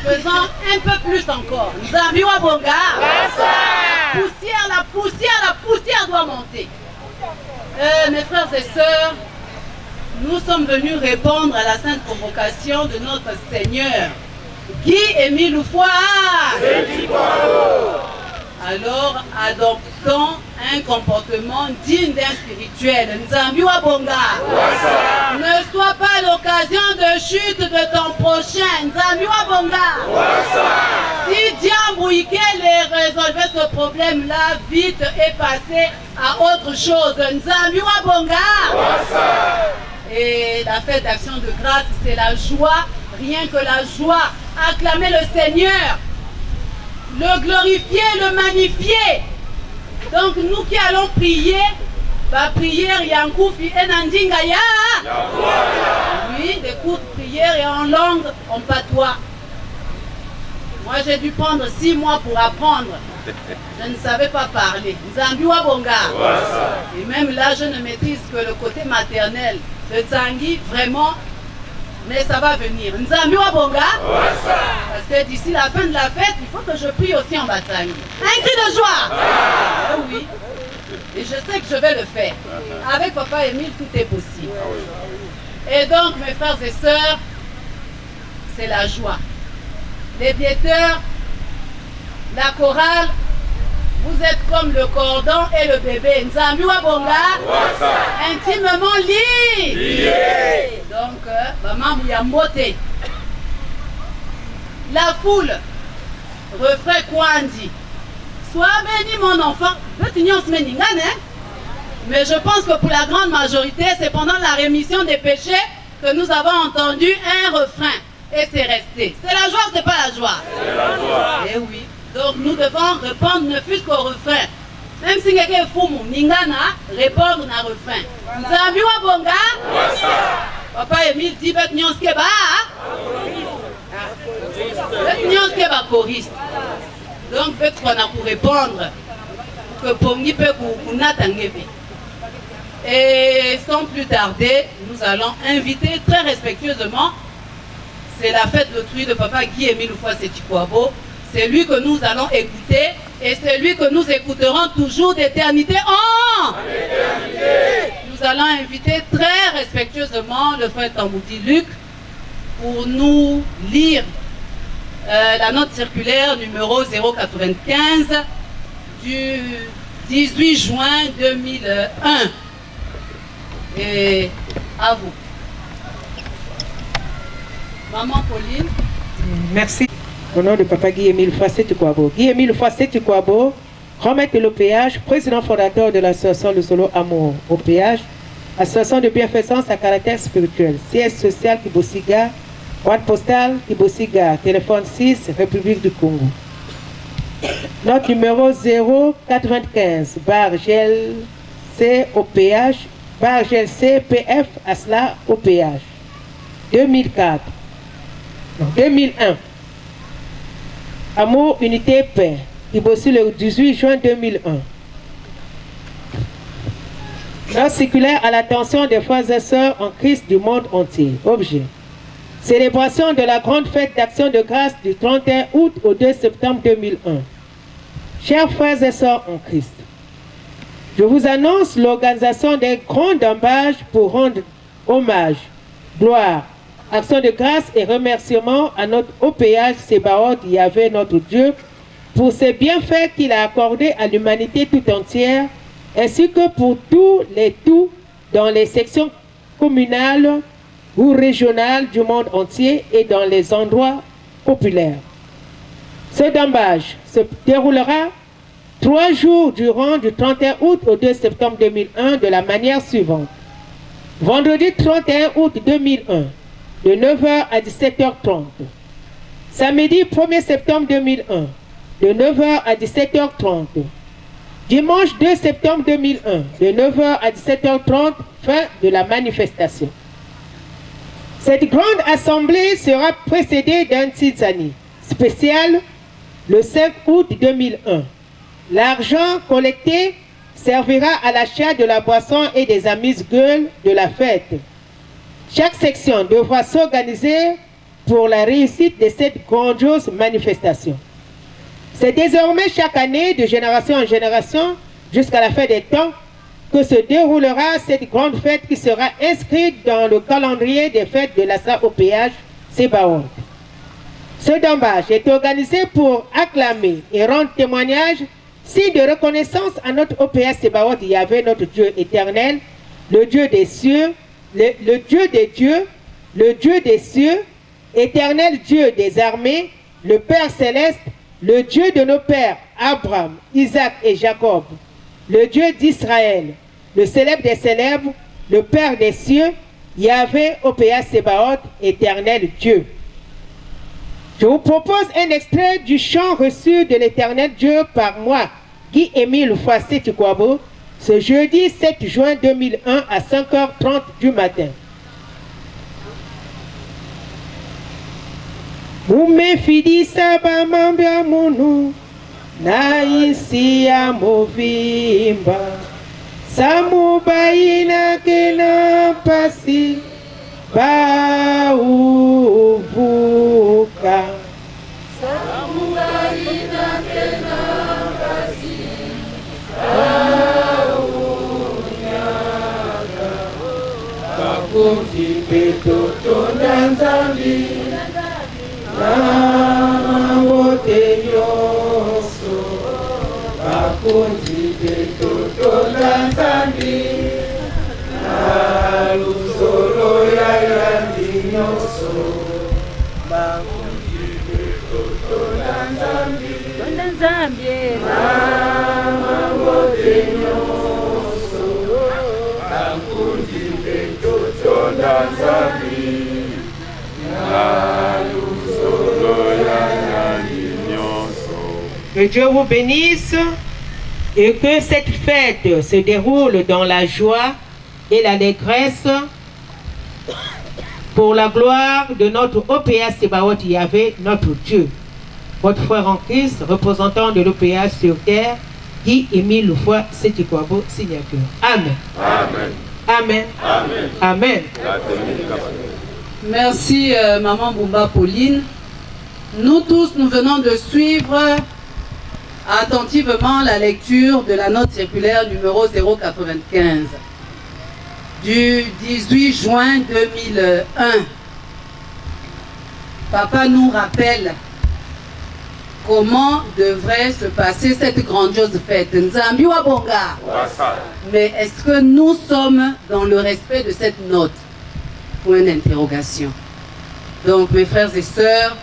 Faisons un peu plus encore. Nzambi wa bonga. La poussière doit monter. Mes frères et sœurs, nous sommes venus répondre à la sainte convocation de notre Seigneur. Guy Émile Loufoua. Alors, adoptons un comportement digne d'un spirituel. Nzambi wa bonga. Ne sois pas l'occasion de chute de ton prochain. Nzambi wa bonga. Si Diambo les résolvait ce problème-là vite et passer à autre chose. Nzambi wa bonga. Et la fête d'action de grâce, c'est la joie, rien que la joie. Acclamer le Seigneur, le glorifier, le magnifier. Donc nous qui allons prier, la prière Yankoufi et Nandinga ya. Oui, des courtes prières et en langue, en patois. Moi j'ai dû prendre 6 mois pour apprendre. Je ne savais pas parler. Nzambi wa bonga. Et même là, je ne maîtrise que le côté maternel. Le Tsangi, vraiment, mais ça va venir. Nzambi wa bonga. Parce que d'ici la fin de la fête, il faut que je prie aussi en Batsangi. Un cri de joie. Ah oui. Et je sais que je vais le faire. Avec Papa Émile, tout est possible. Et donc, mes frères et sœurs, c'est la joie. Les biaiteurs, la chorale, vous êtes comme le cordon et le bébé. Nzambi wa bonga, intimement liés. Donc, maman Mouyamote. La foule, refrain Kwandi. Sois béni mon enfant. Mais je pense que pour la grande majorité, c'est pendant la rémission des péchés que nous avons entendu un refrain. Et c'est resté. C'est la joie ou c'est pas la joie? C'est la joie. Eh oui. Donc nous devons répondre ne fût-ce qu'au refrain. Même si quelqu'un est fou, Ningana, répondre à refrain. Nzambi wa bonga. Papa Émile dit bet nyonske ba. Bet nyonske ba choriste. Donc bet qu'on a pour répondre que pongi peut kunata ngebe. Et sans plus tarder, nous allons inviter très respectueusement. C'est la fête d'autrui de Papa Guy Émile Loufoua Sétikwabo. C'est lui que nous allons écouter et c'est lui que nous écouterons toujours d'éternité en éternité. Nous allons inviter très respectueusement le frère Tamboudi Luc pour nous lire la note circulaire numéro 095 du 18 juin 2001. Et à vous. Maman Pauline. Merci. Au nom de Papa Guy Émile Loufoua Sétikwabo. Guy Émile Loufoua Sétikwabo, grand maître de l'OPH, président fondateur de l'association Le Solo Amour OPH, association de bienfaisance à caractère spirituel, siège social Kibosiga, boîte postale Kibosiga, téléphone 6, République du Congo. Note numéro 095, bar GLC OPH, bar GLC PF ASLA OPH, 2004. 2001. Amour, unité, paix. Ibossi le 18 juin 2001. Note circulaire à l'attention des frères et sœurs en Christ du monde entier. Objet. Célébration de la grande fête d'action de grâce du 31 août au 2 septembre 2001. Chers frères et sœurs en Christ, je vous annonce l'organisation d'un grand dommage pour rendre hommage, gloire, action de grâce et remerciement à notre OPH Sébaoth Yahvé notre Dieu pour ses bienfaits qu'il a accordés à l'humanité tout entière ainsi que pour tous les tout dans les sections communales ou régionales du monde entier et dans les endroits populaires. Ce dommage se déroulera 3 jours durant du 31 août au 2 septembre 2001 de la manière suivante. Vendredi 31 août 2001, de 9h à 17h30. Samedi 1er septembre 2001, de 9h à 17h30. Dimanche 2 septembre 2001, de 9h à 17h30, fin de la manifestation. Cette grande assemblée sera précédée d'un Tizani spécial le 5 août 2001. L'argent collecté servira à l'achat de la boisson et des amuse-gueules de la fête. Chaque section devra s'organiser pour la réussite de cette grandiose manifestation. C'est désormais chaque année, de génération en génération, jusqu'à la fin des temps, que se déroulera cette grande fête qui sera inscrite dans le calendrier des fêtes de l'Assa au péage Sebaot. Ce dombage est organisé pour acclamer et rendre témoignage, signe de reconnaissance à notre OPS Sebaot Yahvé, notre Dieu éternel, le Dieu des cieux, le Dieu des dieux, le Dieu des cieux, éternel Dieu des armées, le Père céleste, le Dieu de nos pères, Abraham, Isaac et Jacob, le Dieu d'Israël, le célèbre des célèbres, le Père des cieux, Yahvé OPS Sebaot, éternel Dieu. Je vous propose un extrait du chant reçu de l'éternel Dieu par moi, Guy-Émile Foissé-Tukwabo, ce jeudi 7 juin 2001 à 5h30 du matin. Mumefidisa bamambya munu na isi ya movimba samubaina kena pasi bauvuka samubaina kena pasi baunyaka bakuti petoto na nzambi Namote nyoso bakuti petoto na nzambi Aluzolo ya yandi nyoso bakuti petoto na nzambi Namote nyoso bakuti petoto na nzambi Que Dieu vous bénisse et que cette fête se déroule dans la joie et l'allégresse pour la gloire de notre OPA Sebaot Yahvé, notre Dieu. Votre frère en Christ, représentant de l'OPA sur terre, Guy-Émile Foissé-Tukwabo, signature. Amen. Amen. Amen. Amen. Amen. Merci Maman Bumba Pauline. Nous tous, nous venons de suivre attentivement la lecture de la note circulaire numéro 095 du 18 juin 2001. Papa nous rappelle comment devrait se passer cette grandiose fête. Nzambi wa bonga. Mais est-ce que nous sommes dans le respect de cette note? Point d'interrogation. Donc mes frères et sœurs,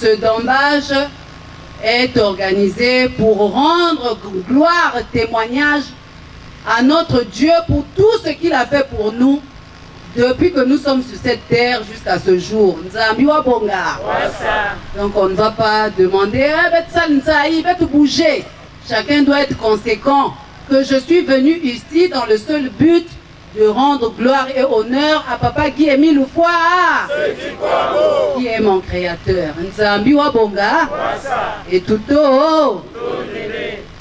ce dombage est organisé pour rendre gloire, témoignage à notre Dieu pour tout ce qu'il a fait pour nous depuis que nous sommes sur cette terre jusqu'à ce jour. Nzambi wa bonga. Donc on ne va pas demander bouger. Chacun doit être conséquent que je suis venu ici dans le seul but de rendre gloire et honneur à Papa Guy-Émile qui est mon créateur. Nzambi wa bonga et tout haut.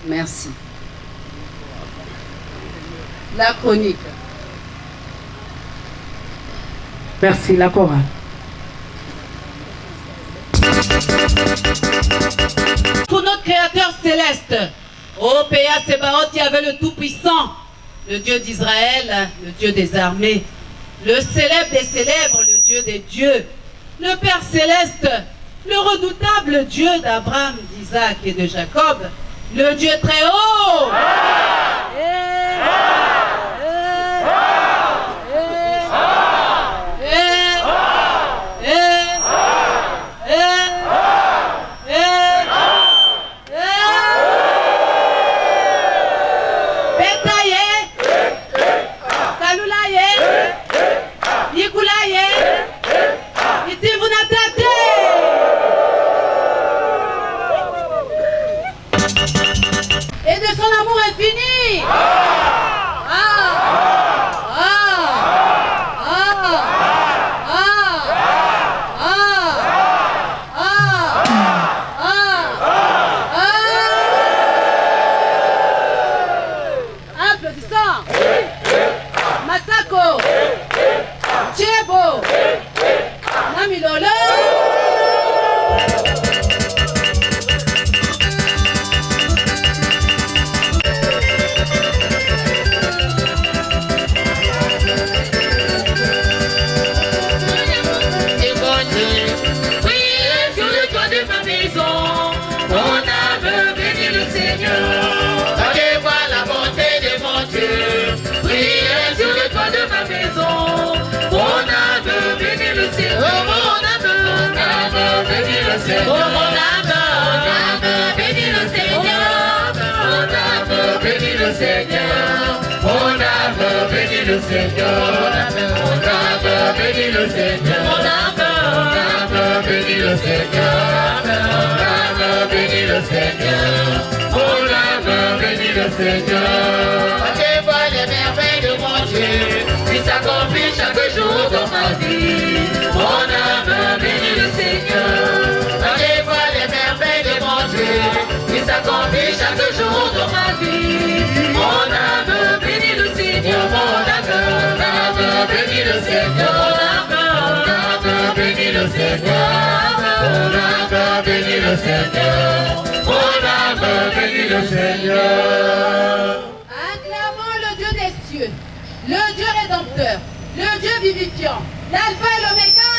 Merci. La chronique. Merci, la chorale. Pour notre créateur céleste, OPA Sebaot Yahvé le Tout-Puissant, le Dieu d'Israël, le Dieu des armées, le célèbre des célèbres, le Dieu des dieux, le Père céleste, le redoutable Dieu d'Abraham, d'Isaac et de Jacob, le Dieu très haut. Et de son amour infini. Applaudissons. Masako. Chebo. Namilolo. le Seigneur. Oh, mon âme, bénis le Seigneur. Mon âme, bénis le Seigneur. Mon âme, bénis le Seigneur. Mon âme, bénis le Seigneur. Mon âme, bénis le Seigneur. Mon âme, bénis le Seigneur. Mon âme, bénis le Seigneur. Je vois les merveilles de mon Dieu qui s'accomplissent chaque jour dans ma vie. Mon âme, bénis le Seigneur. Je vois les merveilles de mon Dieu qui s'accomplissent chaque jour dans ma vie. Mon âme, bénis le Seigneur. Mon âme, bénis le Seigneur. Mon âme, bénis le Seigneur. Mon âme, bénis le Seigneur. Mon âme, bénis le Seigneur. Acclamons le Dieu des cieux, le Dieu rédempteur, le Dieu vivifiant, l'alpha et l'oméga.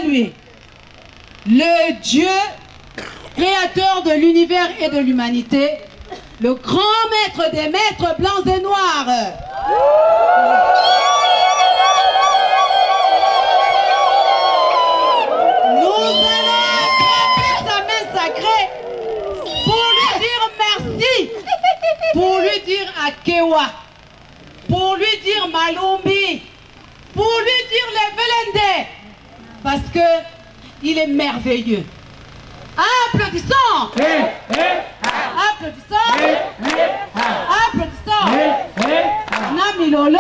saluer le Dieu créateur de l'univers et de l'humanité, le grand maître des maîtres blancs et noirs. Nous allons attraper sa main sacrée pour lui dire merci, pour lui dire Akewa, pour lui dire Malumbi, pour lui dire les Velende, parce que il est merveilleux. Applaudissons! Applaudissons! Applaudissons! Namilolo!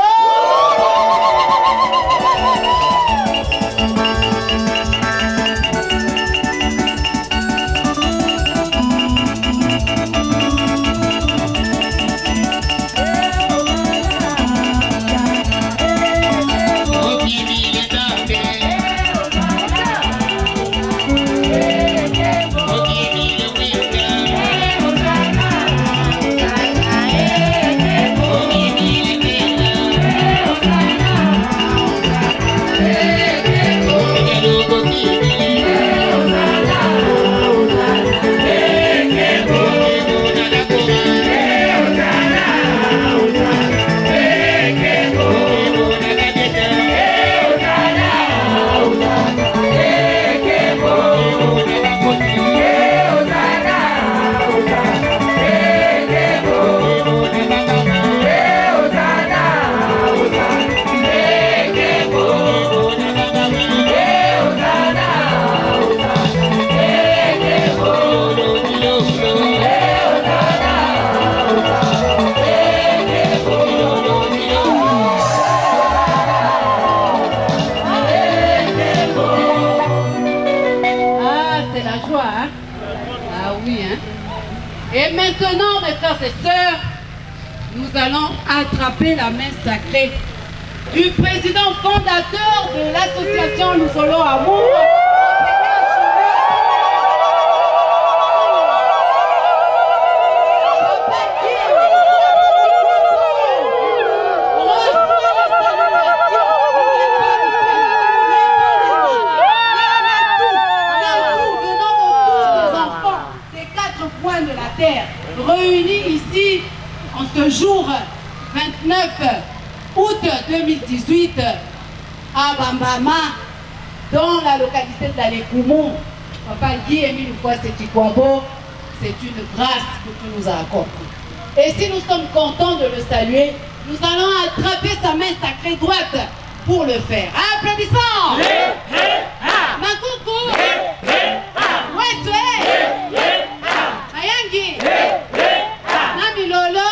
Et maintenant, mes frères et sœurs, nous allons attraper la main sacrée du président fondateur de l'association Nous Solo Amour. Réunis ici en ce jour 29 août 2018 à Bambama, dans la localité de la Lécoumou. Papa Guy Émile Kwabo, c'est une grâce que tu nous as accordée. Et si nous sommes contents de le saluer, nous allons attraper sa main sacrée droite pour le faire. Applaudissons! Makoukou! Weswe! Ayangi! Namilolo!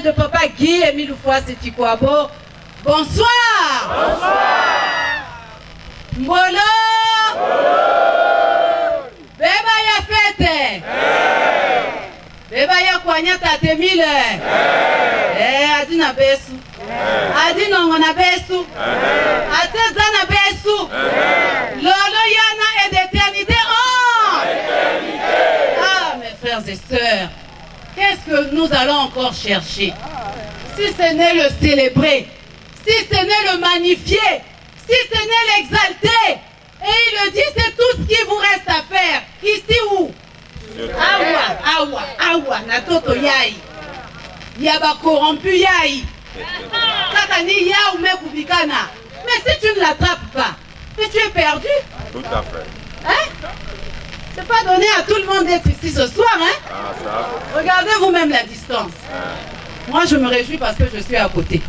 De Papa Guy Émile Kwabo. Bonsoir. Bonsoir. Mbolo. Beba ya fete. Beba ya kwanyata temile. Adina besu. Adina ngona besu. Atezana besu. Lolo yana et d'éternité en. Ah mes frères et sœurs. Qu'est-ce que nous allons encore chercher? Si ce n'est le célébrer, si ce n'est le magnifier, si ce n'est l'exalter, et il le dit, c'est tout ce qui vous reste à faire. Ici où? Awa, natoto yai. Yaba corrompu yai. Katani ya ou mekubikana. Mais si tu ne l'attrapes pas, mais tu es perdu. Tout à fait. Hein? C'est pas donné à tout le monde d'être ici ce soir, hein? Ah, ça. Regardez vous-même la distance. Moi, je me réjouis parce que je suis à côté.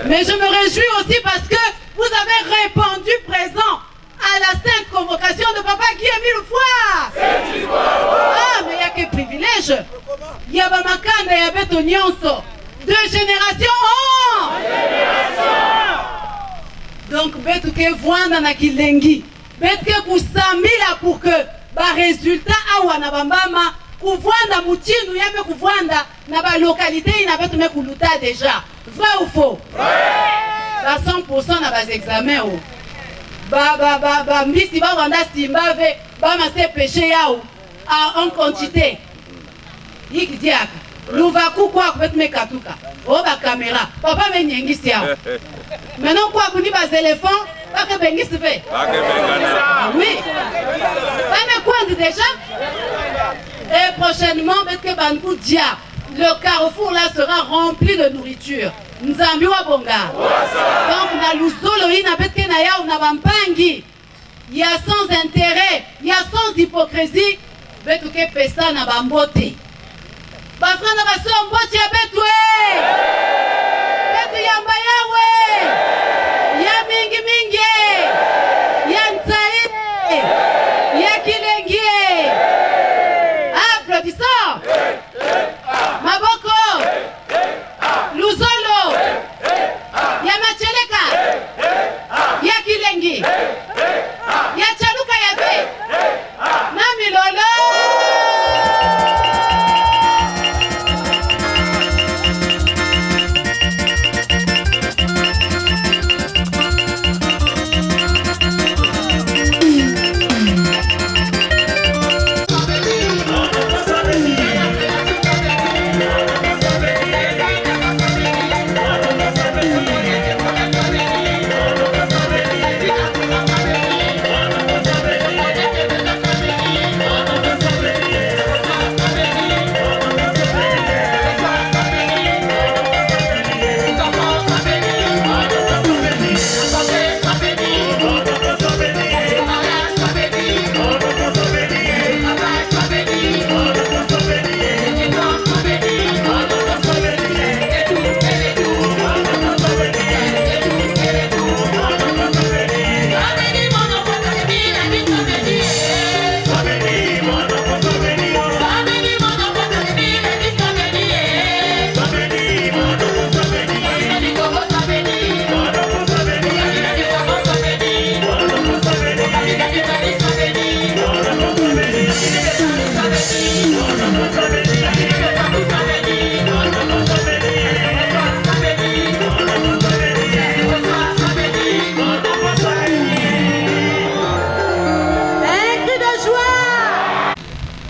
Mais je me réjouis aussi parce que vous avez répondu présent à la sainte convocation de Papa Guy Émile Foire. Ah, mais il n'y a que privilège. Il y a Bamakanda, il y a Beto Nyonso. De génération en donc, Beto ke Vwanda na Kilengi. Beto ke Kusambila pour que ba résultat awa na bambama kuvwanda mutinu yame kuvwanda na ba localité ina betu me kuluta déjà. Vrai ou faux? Ba 100% na bas examen ou. Ba mbisi ba wanda simbave ba mase péché yao en quantité. Yiki diaka. Luvaku kwa kubet me katuka. O ba caméra. Papa me nyengisi yao. Maintenant quoi kuni bas éléphants pas que bengisi fait. Oui. Pas me quoi déjà? Et prochainement, le carrefour là sera rempli de nourriture. Nzambi wa bonga. Donc, na luzolo ina betke na ya na bampangi. Il y a sans intérêt, il y a sans hypocrisie. Betuke pesa na bambote. Ba frère na baso mbote ya betwe. Betu yamba yawe. Ya mingi mingi. Ya ntaye. Ya kilengi. Applaudissons. Maboko. Luzolo. Ya Macheleka. Ya Kilengi. Ya Chaluka ya Be. Na Milolo.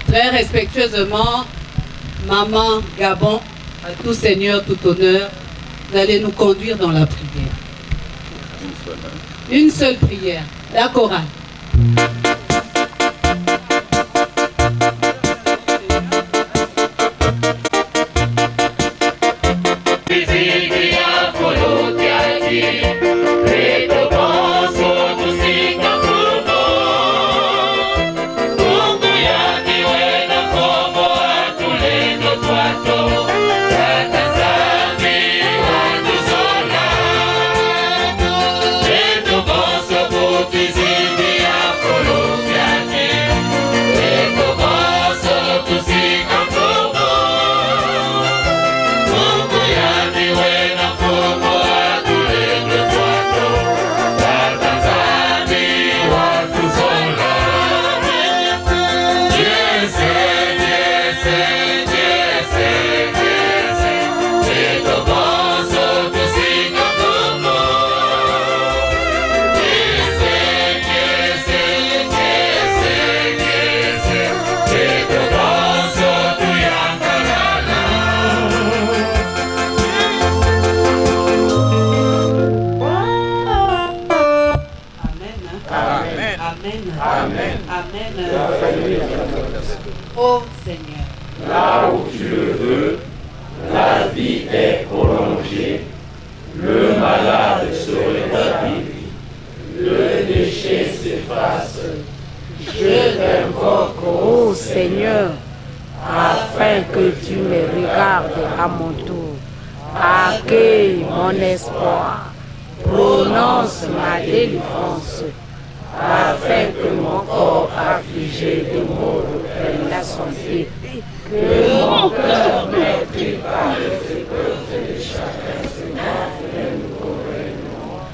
Très respectueusement, Maman Gabon, à tout seigneur, tout honneur, d'aller nous conduire dans la prière. Une seule prière, la chorale. Ô Seigneur, là où tu le veux, la vie est prolongée, le malade se rétablit, le déchet s'efface, Seigneur, afin que tu me regardes à mon tour. Accueille mon espoir, prononce ma délivrance, afin que mon corps affligé de mort prenne la santé, que mon cœur meurtri par le secret de chacun se lave nouveau règlement.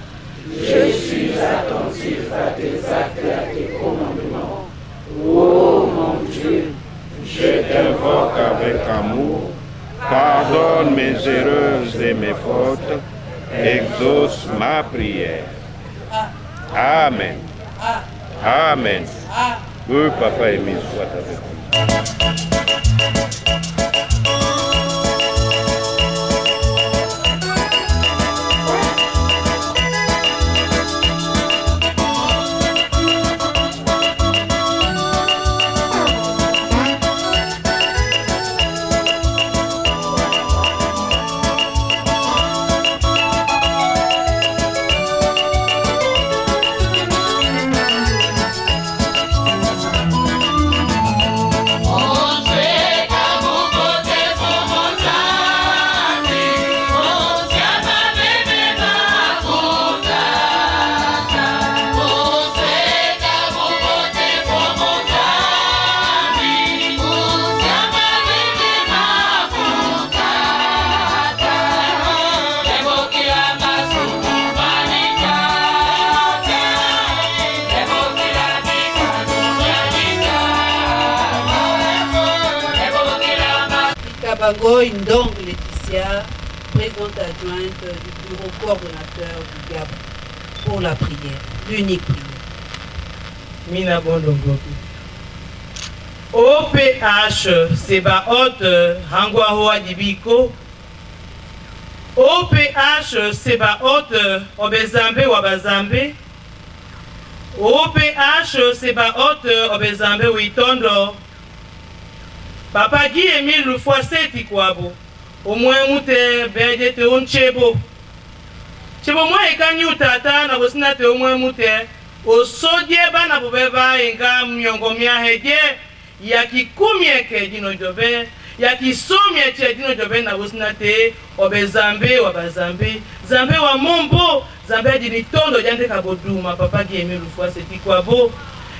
Je suis attentif à tes actes et à tes commandements. Oh mon Dieu, je t'invoque avec amour, pardonne mes erreurs et mes fautes, exauce ma prière. Amen. Amen. Que Papa Émile soit avec vous. Ndong Laetitia, présidente adjointe du bureau coordonnateur du Gabon, pour la prière, l'unique prière. Mina Bondongopi. OPH Sebaot Hangwahoa Dibiko. OPH Sebaot Obezambe Wabazambe. OPH Sebaot Obezambe Witondo. Papa Guy Émile Lufoiseti Kwabo. Au moins mute bede te unchebo. Chebo mwa ekanyi utata na bosina te au moins mute. Osodie bana bubeba enga myongomia heje. Ya kikumye ke dino jobe. Ya kisomye che dino jobe na bosina te. Obezambe wabazambe. Zambe wa mombo. Zambe dini tondo jante kaboduma. Papa Guy Émile Lufoiseti Kwabo.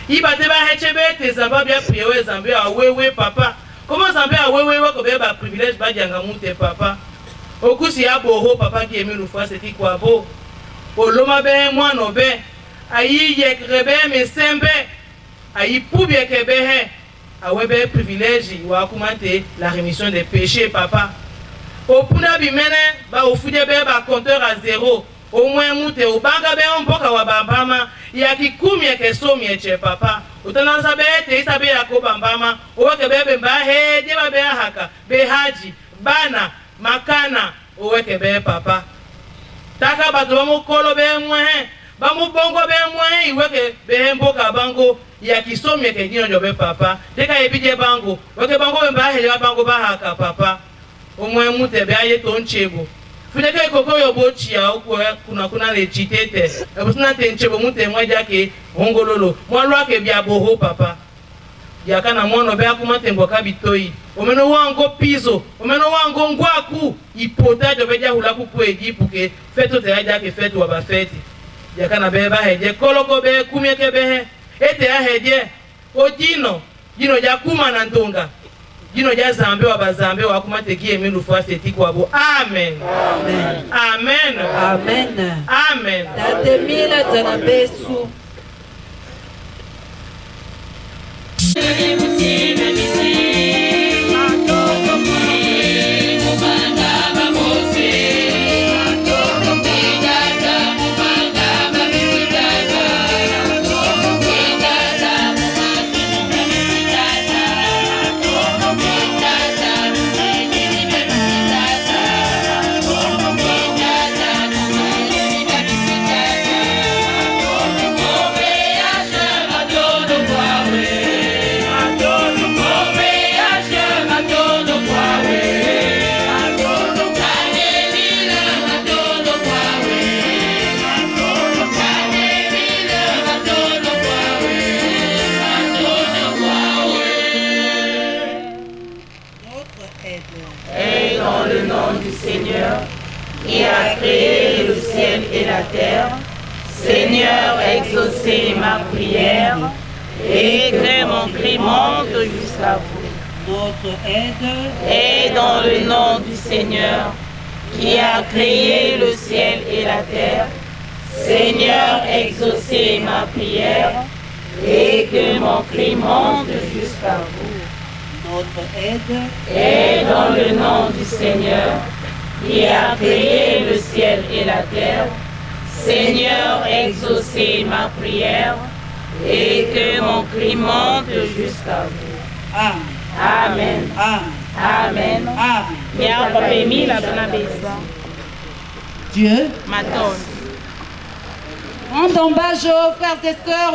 Ibate ba hechebe te zamba bia priyewe zambe awewe papa. Comment ça va ouais ouais ba privilège ba dianga mute papa. Okusi ya boho papa qui aime le fois c'est quoi beau. Oloma be moi no be. Ayi yekrebe me sembe. Ayi poubie kebe he. Awe be privilège wa kumante la rémission des péchés papa. Opuna bimene ba ofude be ba compteur à zéro. Au moins mute o banga be on boka wa bambama ya kikumye ke somye che papa. Utana sabe te isabe ya ko bambama o ke bebe mba he je ba be haka be haji bana makana o ke be papa. Taka ba to mo kolo be mwe ba mu bongo be mwe iwe ke be mboka bango ya kisomye ke dino jobe papa. Teka ebije bango o ke bango be mba he ya bango ba haka papa. O mwe mute be aye to nchebo. Funeke koko yo bochi ya kuna le chitete. Ebusina tenchebo mute mwaja ke hongololo. Mwalwa ke bia boho papa. Yaka na mwono be akuma tembo kabitoi. Omeno wango pizo, omeno wango ngwaku. Ipota jo beja hula kuku ejipu ke feto te aja ke feto waba feti. Yaka na beba heje koloko be kumye ke behe. Ete ya heje ojino, jino ja kuma na ndonga. Dino ja zambe wa bazambe wa kuma te Guy Émile Lufoiseti Kwabo. Amen. Amen. Amen. Amen. Amen. Tatemila Zanabesu. Adoro, la terre. Seigneur, exaucez ma prière et que mon cri monte jusqu'à vous. Notre aide Et dans le nom du Seigneur, qui a créé le ciel et la terre, Seigneur, exaucez ma prière et que mon cri monte jusqu'à vous. notre aide Et dans le nom du Seigneur, qui a créé le ciel et la terre, Seigneur, exaucez ma prière et que mon cri monte jusqu'à vous. Amen. Amen. Amen. Amen. Amen. Dieu m'attend. Rendons hommage aux frères et sœurs.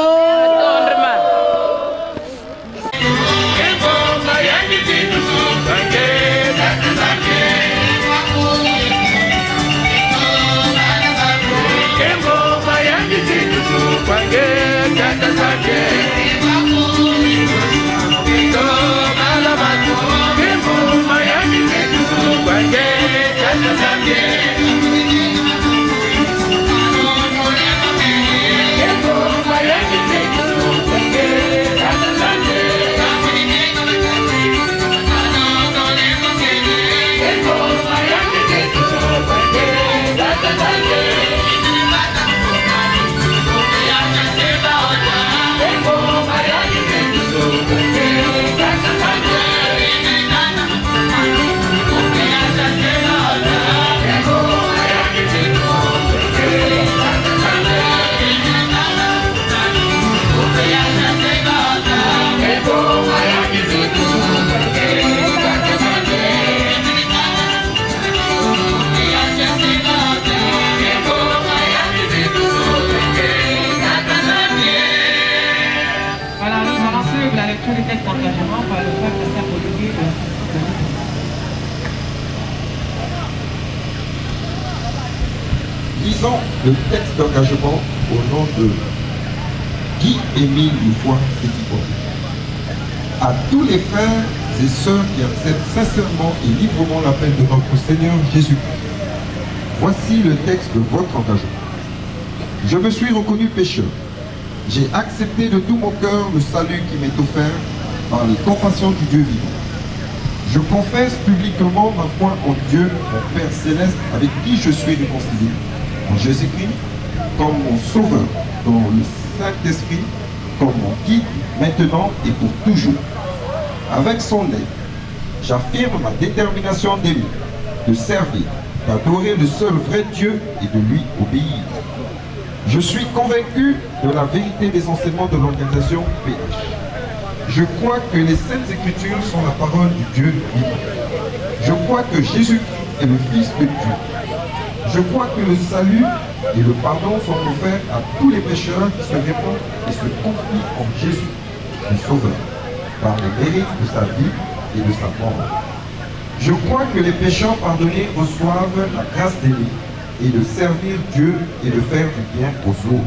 Lisons le texte d'engagement au nom de Guy-Émile Loufois Sétiquois. À tous les frères et sœurs qui acceptent sincèrement et librement l'appel de notre Seigneur Jésus-Christ, voici le texte de votre engagement. Je me suis reconnu pécheur. J'ai accepté de tout mon cœur le salut qui m'est offert par les compassions du Dieu vivant. Je confesse publiquement ma foi en Dieu, mon Père céleste, avec qui je suis réconcilié, en Jésus-Christ, comme mon sauveur, dans le Saint-Esprit, comme mon guide, maintenant et pour toujours. Avec son aide, j'affirme ma détermination d'aimer, de servir, d'adorer le seul vrai Dieu et de lui obéir. Je suis convaincu de la vérité des enseignements de l'organisation PH. Je crois que les Saintes Écritures sont la parole du Dieu vivant. Je crois que Jésus-Christ est le Fils de Dieu. Je crois que le salut et le pardon sont offerts à tous les pécheurs qui se répandent et se confient en Jésus, le Sauveur, par les mérites de sa vie et de sa mort. Je crois que les pécheurs pardonnés reçoivent la grâce d'aimer et de servir Dieu et de faire du bien aux autres.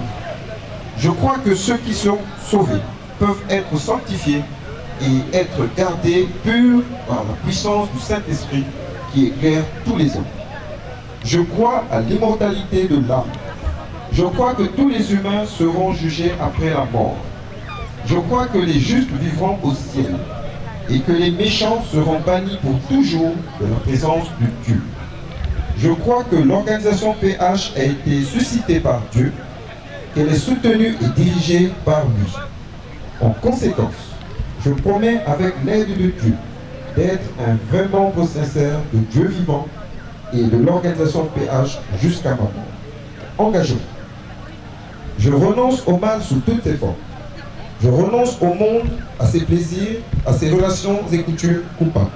Je crois que ceux qui sont sauvés peuvent être sanctifiés et être gardés purs par la puissance du Saint-Esprit qui éclaire tous les hommes. Je crois à l'immortalité de l'âme. Je crois que tous les humains seront jugés après la mort. Je crois que les justes vivront au ciel et que les méchants seront bannis pour toujours de la présence de Dieu. Je crois que l'organisation PH a été suscitée par Dieu, qu'elle est soutenue et dirigée par lui. En conséquence, je promets avec l'aide de Dieu d'être un vrai membre sincère de Dieu vivant et de l'organisation PH jusqu'à ma mort. Engagement. Je renonce au mal sous toutes ses formes. Je renonce au monde, à ses plaisirs, à ses relations et coutumes coupables.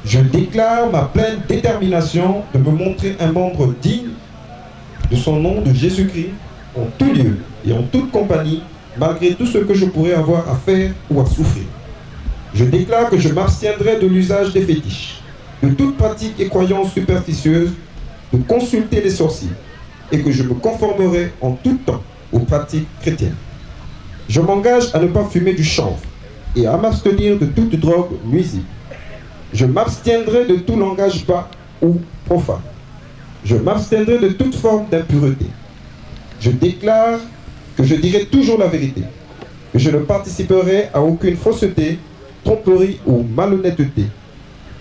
Je déclare ma pleine détermination de me montrer un membre digne de son nom de Jésus-Christ en tout lieu et en toute compagnie, malgré tout ce que je pourrais avoir à faire ou à souffrir. Je déclare que je m'abstiendrai de l'usage des fétiches, de toute pratique et croyance superstitieuse, de consulter les sorciers, et que je me conformerai en tout temps aux pratiques chrétiennes. Je m'engage à ne pas fumer du chanvre et à m'abstenir de toute drogue nuisible. Je m'abstiendrai de tout langage bas ou profane. Je m'abstiendrai de toute forme d'impureté. Je déclare que je dirai toujours la vérité, que je ne participerai à aucune fausseté, tromperie ou malhonnêteté,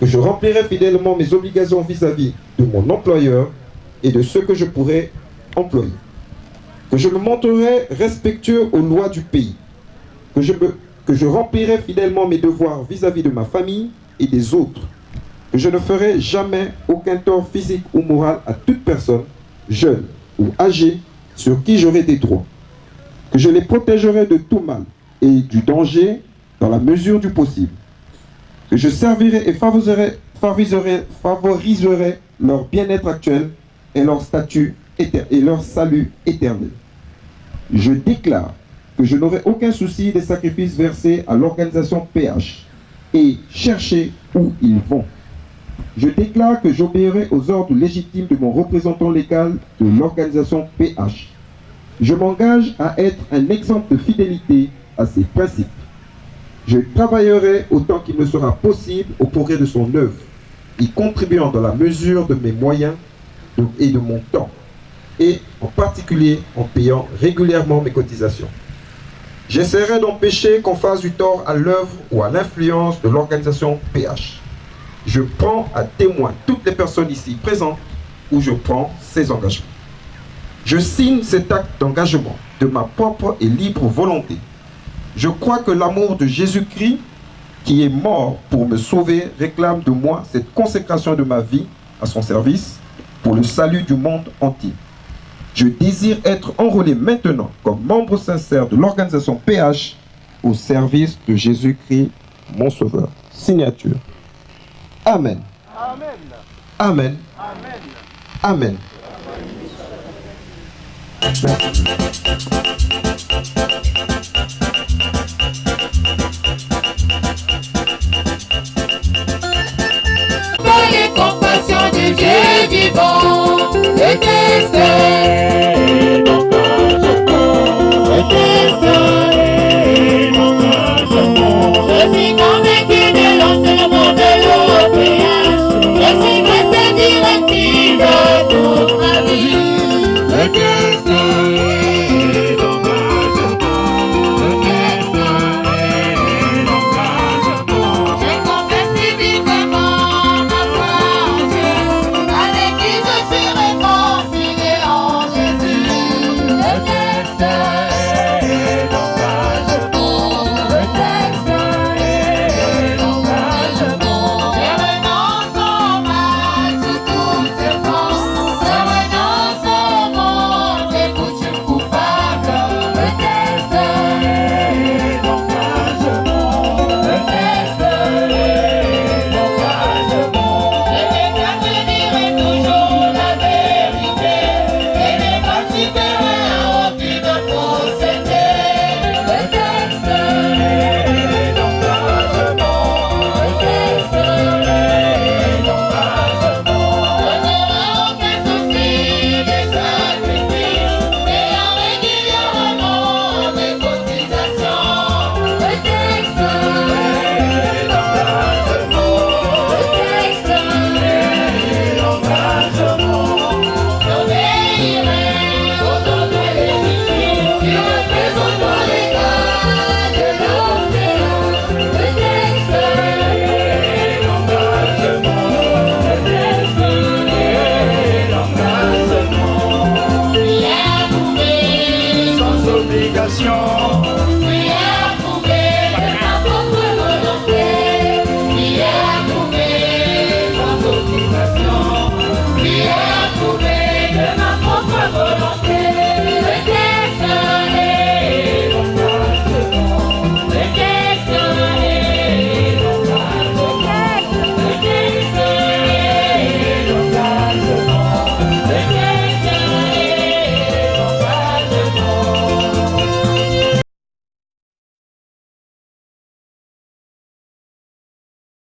que je remplirai fidèlement mes obligations vis-à-vis de mon employeur et de ceux que je pourrai employer, que je me montrerai respectueux aux lois du pays, que je remplirai fidèlement mes devoirs vis-à-vis de ma famille et des autres, que je ne ferai jamais aucun tort physique ou moral à toute personne, jeune ou âgée, sur qui j'aurai des droits, que je les protégerai de tout mal et du danger dans la mesure du possible, que je servirai et favoriserai leur bien-être actuel et leur statut et leur salut éternel. Je déclare que je n'aurai aucun souci des sacrifices versés à l'organisation PH et chercher où ils vont. Je déclare que j'obéirai aux ordres légitimes de mon représentant légal de l'organisation PH. Je m'engage à être un exemple de fidélité à ses principes. Je travaillerai autant qu'il me sera possible au progrès de son œuvre, y contribuant dans la mesure de mes moyens et de mon temps, et en particulier en payant régulièrement mes cotisations. J'essaierai d'empêcher qu'on fasse du tort à l'œuvre ou à l'influence de l'organisation PH. Je prends à témoin toutes les personnes ici présentes où je prends ces engagements. Je signe cet acte d'engagement de ma propre et libre volonté. Je crois que l'amour de Jésus-Christ, qui est mort pour me sauver, réclame de moi cette consécration de ma vie à son service pour le salut du monde entier. Je désire être enrôlé maintenant comme membre sincère de l'organisation PH au service de Jésus-Christ, mon Sauveur. Signature. Amen. Amen. Amen. Amen. Les compassions du Dieu vivant,